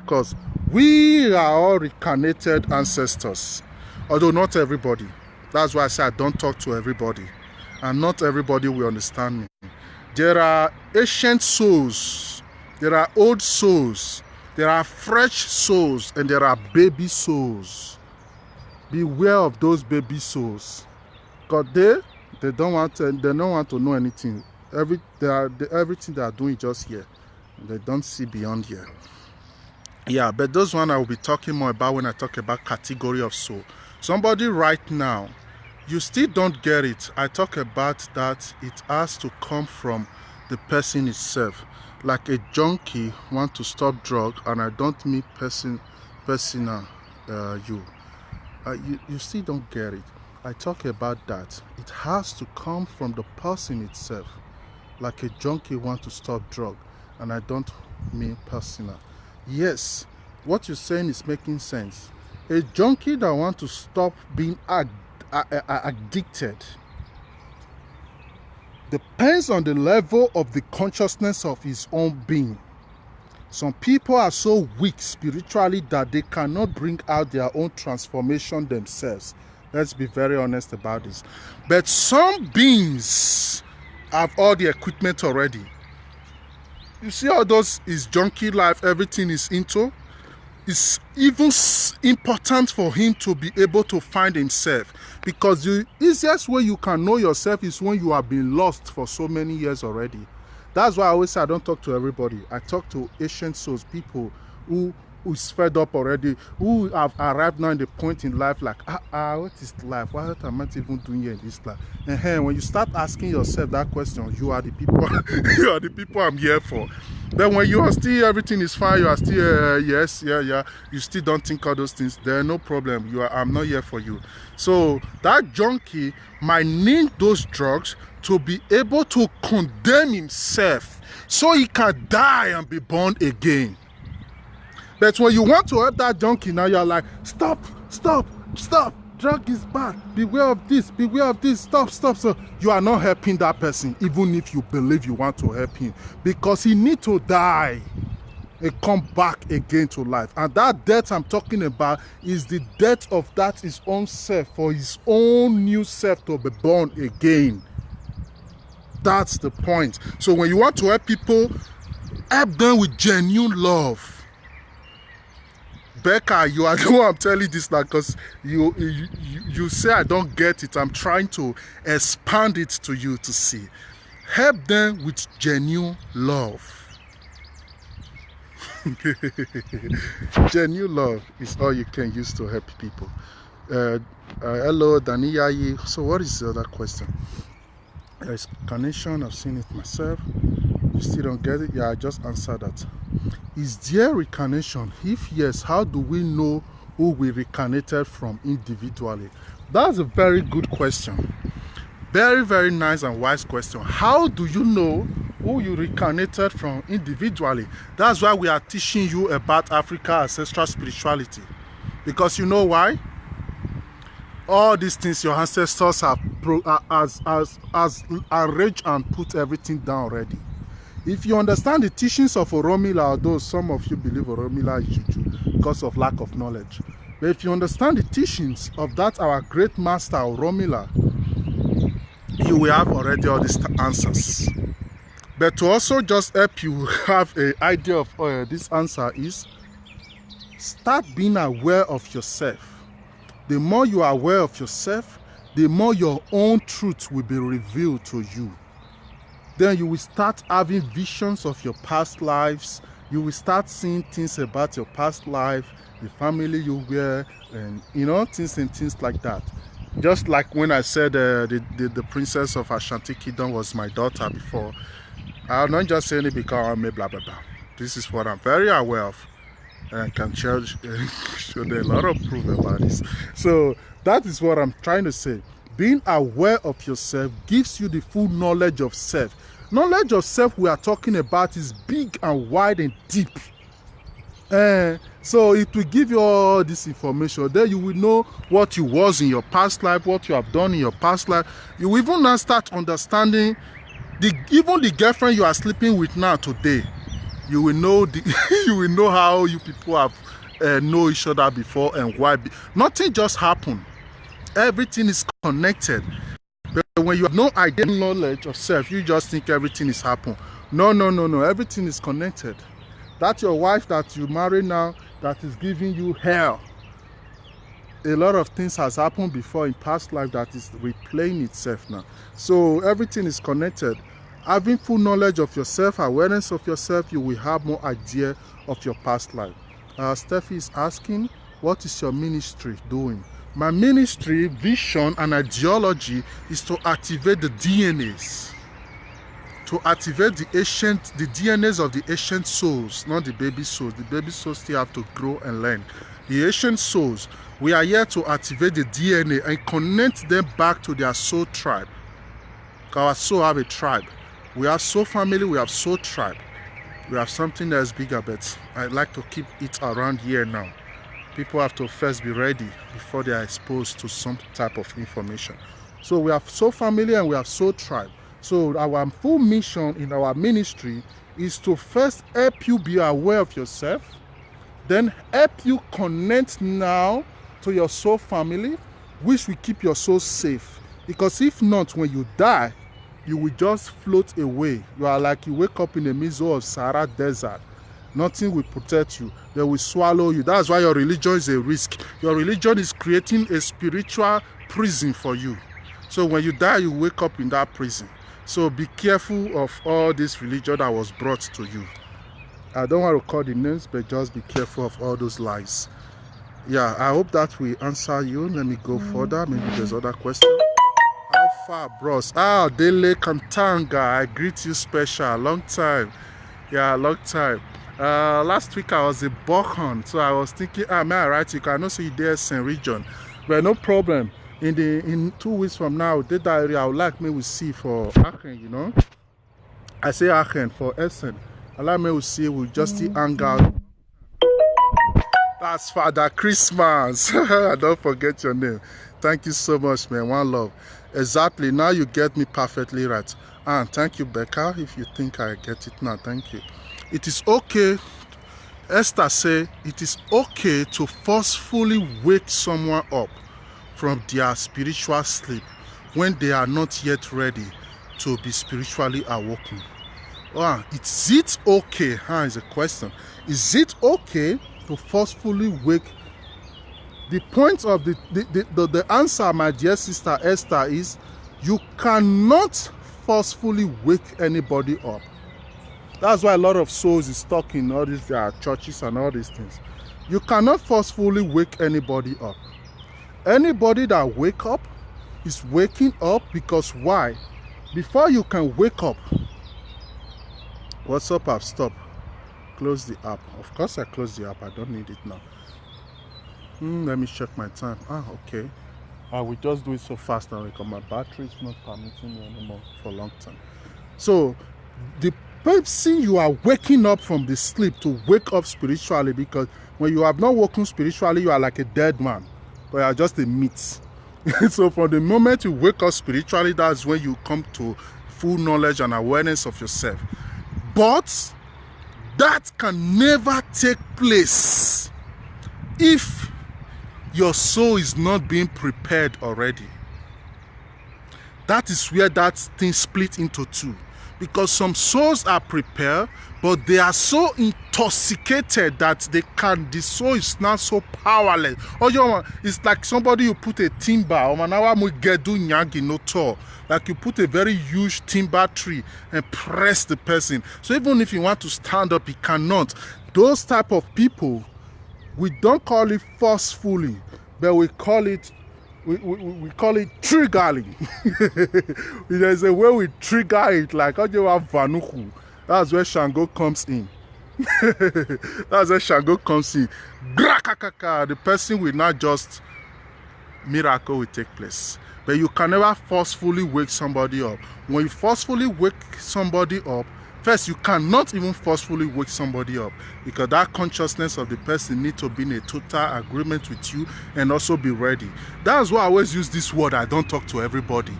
course, we are all reincarnated ancestors, although not everybody. That's why I say I don't talk to everybody, and not everybody will understand me. There are ancient souls, there are old souls, there are fresh souls, and there are baby souls. Beware of those baby souls, because they don't want to know anything. Everything they are doing just here. They don't see beyond here. Yeah, but those one I will be talking more about when I talk about category of soul. Somebody right now, you still don't get it. I talk about that it has to come from the person itself. Like a junkie want to stop drug, and I don't mean personal you still don't get it. I talk about that. It has to come from the person itself. Like a junkie want to stop drug, and I don't mean personal. Yes, what you're saying is making sense. A junkie that wants to stop being addicted depends on the level of the consciousness of his own being. Some people are so weak spiritually that they cannot bring out their own transformation themselves. Let's be very honest about this. But some beings have all the equipment already. You see all those is junkie life, everything is into. It's even important for him to be able to find himself, because the easiest way you can know yourself is when you have been lost for so many years already. That's why I always say I don't talk to everybody. I talk to ancient souls, people who is fed up already, who have arrived now in the point in life like, what is life? What am I even doing here in this life? And when you start asking yourself that question, you are the people, you are the people I'm here for. Then when you are still, everything is fine, you are still, you still don't think all those things, there no problem, I'm not here for you. So that junkie might need those drugs to be able to condemn himself so he can die and be born again. But when you want to help that junkie, now you're like, stop, drug is bad, beware of this, stop. So you are not helping that person, even if you believe you want to help him, because he needs to die and come back again to life. And that death I'm talking about is the death of that his own self, for his own new self to be born again. That's the point. So when you want to help people, help them with genuine love. Becca, you are the one I'm telling this now, because you say I don't get it. I'm trying to expand it to you to see. Help them with genuine love. Genuine love is all you can use to help people. Hello, Daniyayi. So what is the other question? Reincarnation, I've seen it myself. You still don't get it? Yeah, I just answered that. Is there reincarnation? If yes, how do we know who we reincarnated from individually? That's a very good question. Very, very nice and wise question. How do you know who you reincarnated from individually? That's why we are teaching you about Africa ancestral spirituality. Because you know why? All these things your ancestors have arranged and put everything down already. If you understand the teachings of Oromila, although some of you believe Oromila is juju because of lack of knowledge, but if you understand the teachings of that our great master Oromila, you will have already all these answers. But to also just help you have an idea of this answer is, start being aware of yourself. The more you are aware of yourself, the more your own truth will be revealed to you. Then you will start having visions of your past lives. You will start seeing things about your past life, the family you were, and things like that. Just like when I said the princess of Ashanti Kingdom was my daughter before, I'm not just saying it because I'm a blah blah blah. This is what I'm very aware of, and I can show a lot of proof about this. So that is what I'm trying to say. Being aware of yourself gives you the full knowledge of self. Knowledge of self we are talking about is big and wide and deep. So it will give you all this information. Then you will know what you was in your past life, what you have done in your past life. You will even now start understanding even the girlfriend you are sleeping with now today. You will know you will know how you people have know each other before and why. Nothing just happened. Everything is connected. But when you have no idea, knowledge of self, you just think everything is happening. No. Everything is connected. That's your wife that you marry now that is giving you hell. A lot of things has happened before in past life that is replaying itself now. So everything is connected. Having full knowledge of yourself, awareness of yourself, you will have more idea of your past life. Steffi is asking, what is your ministry doing? My ministry, vision, and ideology is to activate the DNAs. To activate the DNAs of the ancient souls, not the baby souls. The baby souls still have to grow and learn. The ancient souls, we are here to activate the DNA and connect them back to their soul tribe. Our soul have a tribe. We have soul family, we have soul tribe. We have something that is bigger, but I'd like to keep it around here now. People have to first be ready before they are exposed to some type of information. So we have soul family and we have soul tribe. So our full mission in our ministry is to first help you be aware of yourself, then help you connect now to your soul family, which will keep your soul safe. Because if not, when you die, you will just float away. You are like you wake up in the middle of Sahara Desert. Nothing will protect you. They will swallow you. That's why your religion is a risk. Your religion is creating a spiritual prison for you. So when you die, you wake up in that prison. So be careful of all this religion that was brought to you. I don't want to call the names, but just be careful of all those lies. Yeah, I hope that will answer you. Let me go further. Maybe there's other question. How far, bros? Dele Kantanga. I greet you special. Long time. Yeah, long time. Last week I was in Bochum, so I was thinking, may I write you? I know see there St. Region, but no problem. In 2 weeks from now, that area I would like me to see for Aachen, I say Aachen for Essen. I like me to see we just see hang out. That's Father Christmas. Don't forget your name. Thank you so much, man. One love. Exactly. Now you get me perfectly right. And thank you, Becca. If you think I get it now, thank you. It is okay. Esther say it is okay to forcefully wake someone up from their spiritual sleep when they are not yet ready to be spiritually awoken. Is it okay? Is a question. Is it okay to forcefully wake? The point of the answer, my dear sister Esther, is you cannot forcefully wake anybody up. That's why a lot of souls is stuck in all these churches and all these things. You cannot forcefully wake anybody up. Anybody that wake up is waking up because why? Before you can wake up, what's up? I've stopped. Close the app. Of course I close the app. I don't need it now. Let me check my time. Okay. I will just do it so fast now because my battery is not permitting me anymore for a long time. So the person you are waking up from the sleep to wake up spiritually, because when you have not woken spiritually, you are like a dead man, but you are just a meat. So from the moment you wake up spiritually, that's when you come to full knowledge and awareness of yourself. But that can never take place if your soul is not being prepared already. That is where that thing split into two. Because some souls are prepared, but they are so intoxicated that the soul is not so powerless. It's like somebody you put a timber, like you put a very huge timber tree and press the person. So even if you want to stand up, you cannot. Those type of people, we don't call it forcefully, but we call it triggering. There's a way we trigger it, like Vanuku. That's where Shango comes in. That's where Shango comes in. The person will not just, miracle will take place. But you can never forcefully wake somebody up. When you forcefully wake somebody up, first, you cannot even forcefully wake somebody up, because that consciousness of the person needs to be in a total agreement with you and also be ready. That's why I always use this word. I don't talk to everybody.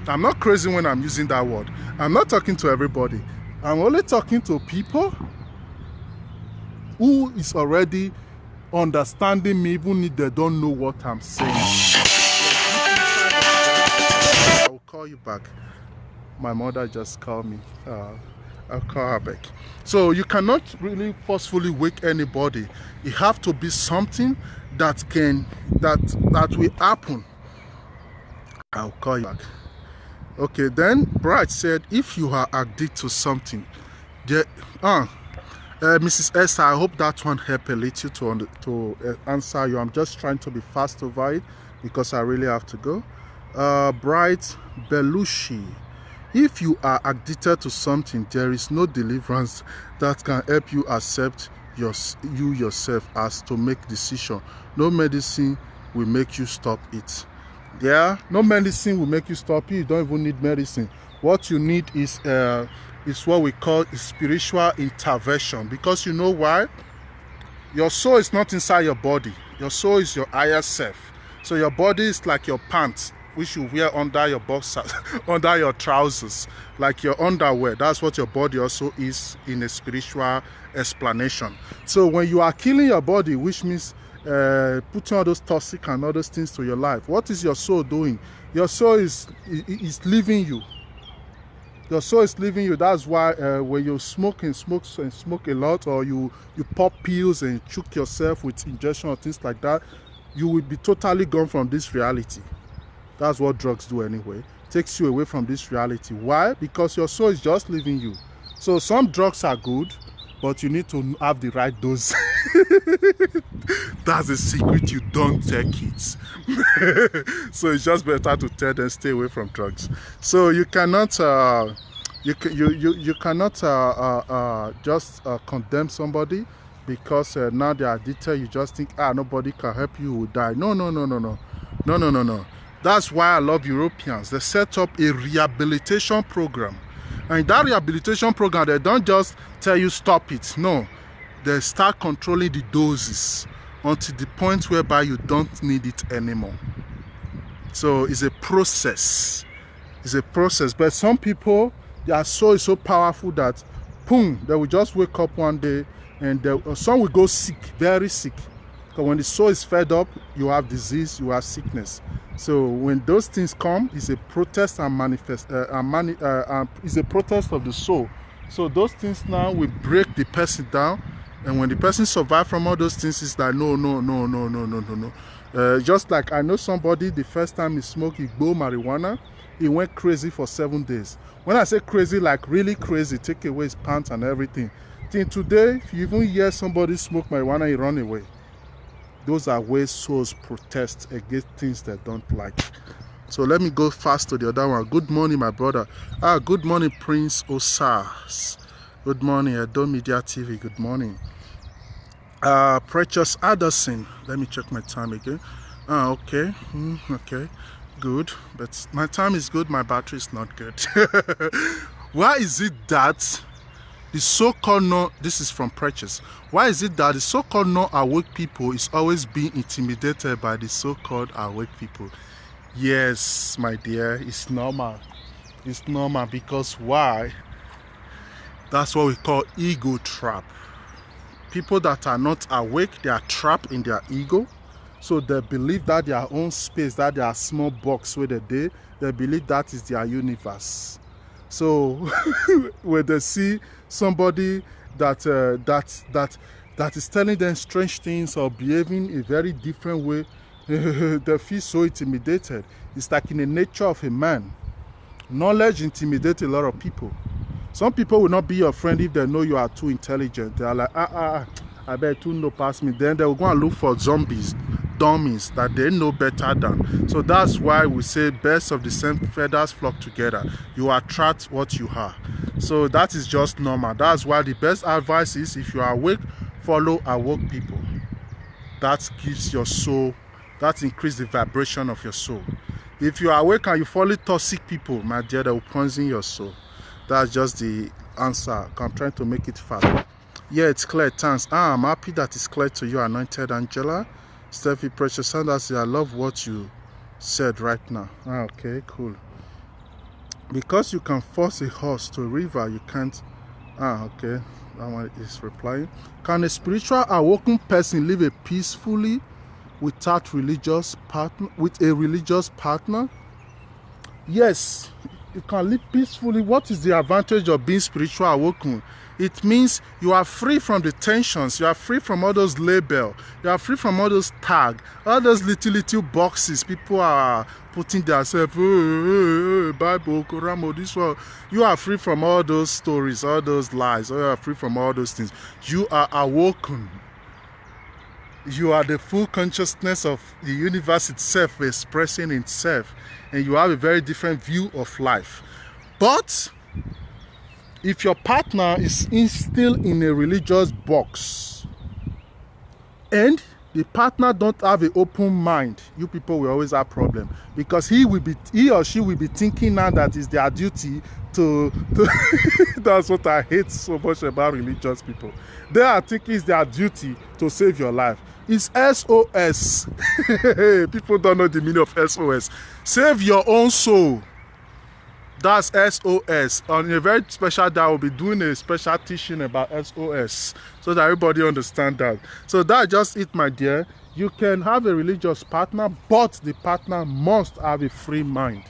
I'm not crazy when I'm using that word. I'm not talking to everybody. I'm only talking to people who is already understanding me, even if they don't know what I'm saying. I will call you back. My mother just called me. I'll call her back. So you cannot really forcefully wake anybody. It have to be something that will happen. I'll call you back. Okay, then Bright said, if you are addicted to something, Mrs. Esther, I hope that one helped a little to answer you. I'm just trying to be fast over it because I really have to go. Bright Belushi, if you are addicted to something, there is no deliverance that can help you accept you yourself as to make decision. No medicine will make you stop it. Yeah, no medicine will make you stop it. You don't even need medicine. What you need is what we call spiritual intervention. Because you know why? Your soul is not inside your body. Your soul is your higher self. So your body is like your pants, which you wear under your boxers, under your trousers, like your underwear. That's what your body also is in a spiritual explanation. So when you are killing your body, which means putting all those toxic and other things to your life, what is your soul doing? Your soul is leaving you. Your soul is leaving you. That's why when you smoke a lot, or you pop pills and choke yourself with injection or things like that, you will be totally gone from this reality. That's what drugs do anyway. Takes you away from this reality. Why? Because your soul is just leaving you. So some drugs are good, but you need to have the right dose. That's the secret. You don't take it. So it's just better to tell them stay away from drugs. So you cannot just condemn somebody because now they are addicted. You just think, nobody can help you, you will die. No. That's why I love Europeans. They set up a rehabilitation program. And in that rehabilitation program, they don't just tell you stop it. No. They start controlling the doses until the point whereby you don't need it anymore. So it's a process. It's a process. But some people, their soul is so powerful that, boom, they will just wake up one day and some will go sick, very sick. Because when the soul is fed up, you have disease, you have sickness. So when those things come, it's a protest and it's a protest of the soul. So those things now will break the person down, and when the person survives from all those things, it's like no. Just like I know somebody, the first time he smoked marijuana, he went crazy for 7 days. When I say crazy, like really crazy, take away his pants and everything. Till today, if you even hear somebody smoke marijuana, he run away. Those are ways souls protest against things they don't like. So let me go fast to the other one. Good morning, my brother. Good morning, Prince Osas. Good morning, Edo Media TV. Good morning. Precious Addison. Let me check my time again. Ah, okay. Okay. Good. But my time is good, my battery is not good. Why is it that the so-called no, this is from preachers, why is it that the so-called non-awake people is always being intimidated by the so-called awake people? Yes, my dear, it's normal. It's normal because why? That's what we call ego trap. People that are not awake, they are trapped in their ego. So they believe that their own space, that their small box where they believe that is their universe. So when they see somebody that is telling them strange things or behaving a very different way, they feel so intimidated. It's like in the nature of a man. Knowledge intimidates a lot of people. Some people will not be your friend if they know you are too intelligent. They are like, I bet you know past me. Then they will go and look for zombies, dummies that they know better than. So that's why we say birds of the same feathers flock together. You attract what you are. So that is just normal. That's why the best advice is, if you are awake, follow awoke people. That gives your soul, that increases the vibration of your soul. If you are awake and you follow toxic people, my dear, they will poison your soul. That's just the answer. I'm trying to make it fast. Yeah, it's clear. Thanks. I'm happy that it's clear to you, Anointed Angela. Steffi Precious Sanders, I love what you said right now. Okay, cool. Because you can force a horse to a river, you can't. Okay. That one is replying. Can a spiritual awoken person live peacefully without a religious partner? Yes, you can live peacefully. What is the advantage of being spiritual awoken? It means you are free from the tensions, you are free from all those labels, you are free from all those tags, all those little boxes people are putting themselves, Bible, Quran, this one. You are free from all those stories, all those lies, or you are free from all those things. You are awoken. You are the full consciousness of the universe itself expressing itself, and you have a very different view of life. But if your partner is still in a religious box and the partner don't have an open mind, you people will always have problem, because he or she will be thinking now that it's their duty to that's what I hate so much about religious people. They are thinking it's their duty to save your life. It's SOS. People don't know the meaning of SOS. Save your own soul. That's SOS. On a very special day, I will be doing a special teaching about SOS so that everybody understands that. So that's just it, my dear. You can have a religious partner, but the partner must have a free mind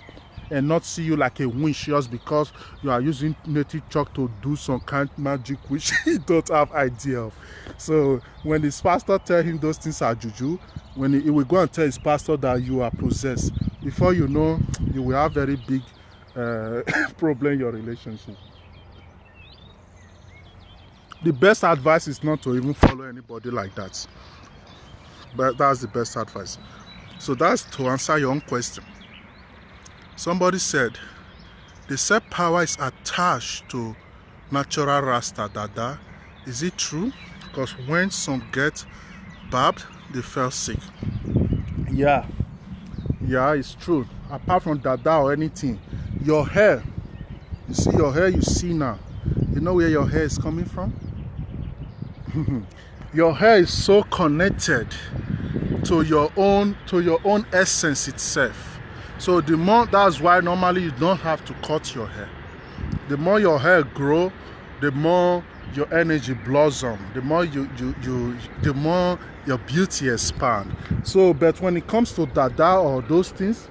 and not see you like a witch just because you are using native chalk to do some kind of magic which he don't have idea of. So when his pastor tell him those things are juju, when he will go and tell his pastor that you are possessed, before you know, you will have very big problem in your relationship. The best advice is not to even follow anybody like that. But that's the best advice. So that's to answer your own question. Somebody said, they said power is attached to natural Rasta Dada. Is it true? Because when some get barbed, they fell sick. Yeah, it's true. Apart from Dada or anything, your hair, you see your hair you see now, you know where your hair is coming from? Your hair is so connected to your own essence itself. So the more, that's why normally you don't have to cut your hair. The more your hair grow, the more your energy blossom, the more the more your beauty expand. So, but when it comes to Dada or those things,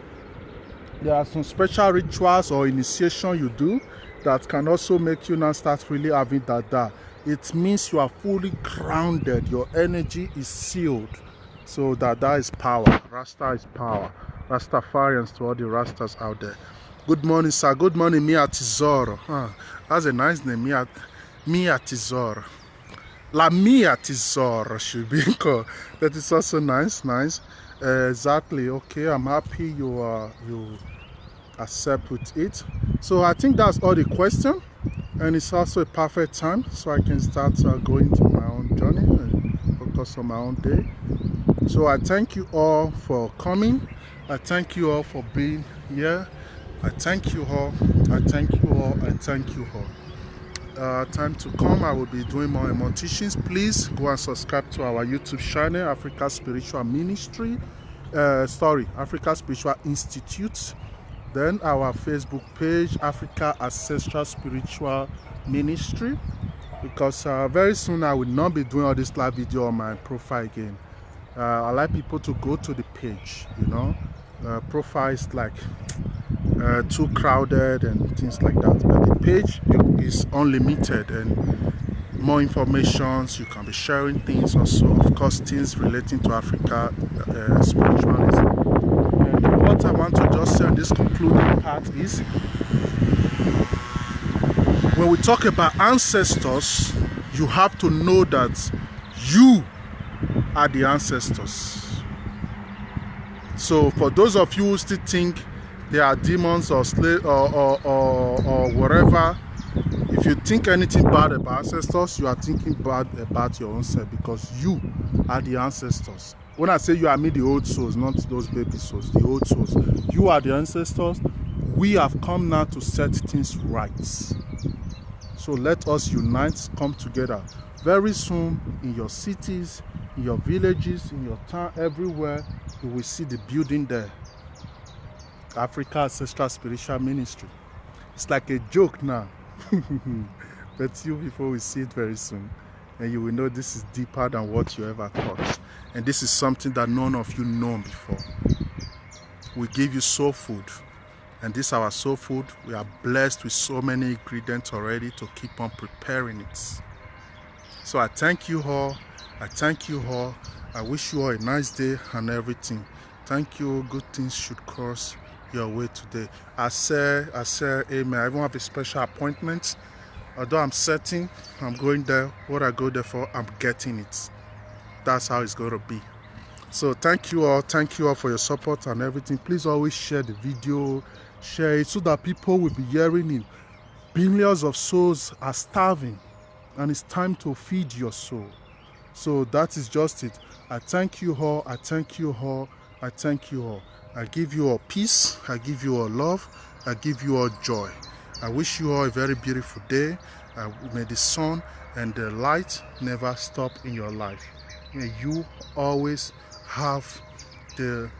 there are some special rituals or initiation you do that can also make you now start really having Dada. It means you are fully grounded, your energy is sealed. So Dada is power, Rasta is power. Rastafarians to all the Rastas out there. Good morning, sir. Good morning, Mia Tesoro. That's a nice name, Mia Tesoro. La Mia Tesoro should be called. That is also nice. Exactly. Okay, I'm happy you accept with it. So I think that's all the question, and it's also a perfect time so I can start going to my own journey and focus on my own day. So I thank you all for coming. I thank you all for being here. I thank you all. I thank you all. I thank you all. Time to come, I will be doing more and more teachings. Please go and subscribe to our YouTube channel, Ancestral Spiritual Ministry. Ancestral Spiritual Institute. Then our Facebook page, Africa Ancestral Spiritual Ministry. Because very soon I will not be doing all this live video on my profile again. I like people to go to the page, you know. Profile is like too crowded and things like that, but the page is unlimited and more information. You can be sharing things also, of course, things relating to Africa spiritualism. And what I want to just say in this concluding part is, when we talk about ancestors, you have to know that you are the ancestors. So for those of you who still think they are demons or slaves or whatever, if you think anything bad about ancestors, you are thinking bad about your own self, because you are the ancestors. When I say you, I mean the old souls, not those baby souls, the old souls. You are the ancestors. We have come now to set things right. So let us unite, come together. Very soon, in your cities, in your villages, in your town, everywhere, you will see the building there. Africa Ancestral Spiritual Ministry. It's like a joke now. But you people will see it very soon. And you will know this is deeper than what you ever thought. And this is something that none of you know before. We give you soul food. And this our soul food. We are blessed with so many ingredients already to keep on preparing it. So I thank you all. I thank you all. I wish you all a nice day and everything. Thank you. Good things should cross your way today. Aseeee, amen. I even have a special appointment. Although I'm setting, I'm going there. What I go there for, I'm getting it. That's how it's going to be. So thank you all. Thank you all for your support and everything. Please always share the video. Share it so that people will be hearing it. Billions of souls are starving, and it's time to feed your soul. So that is just it. I thank you all. I thank you all. I thank you all. I give you all peace. I give you all love. I give you all joy. I wish you all a very beautiful day. May the sun and the light never stop in your life. May you always have the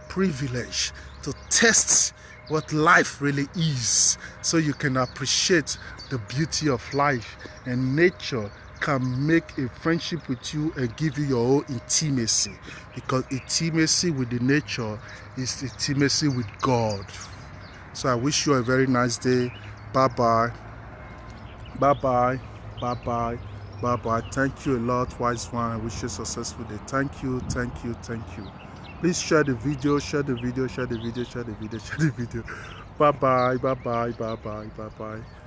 privilege to test what life really is, so you can appreciate the beauty of life, and nature can make a friendship with you and give you your own intimacy, because intimacy with the nature is intimacy with God. So I wish you a very nice day. Bye bye. Bye bye. Bye bye. Bye bye. Thank you a lot, wise one. I wish you a successful day. Thank you. Thank you. Thank you. Please share the video. Share the video. Share the video. Share the video. Share the video. Bye bye. Bye bye. Bye bye. Bye bye.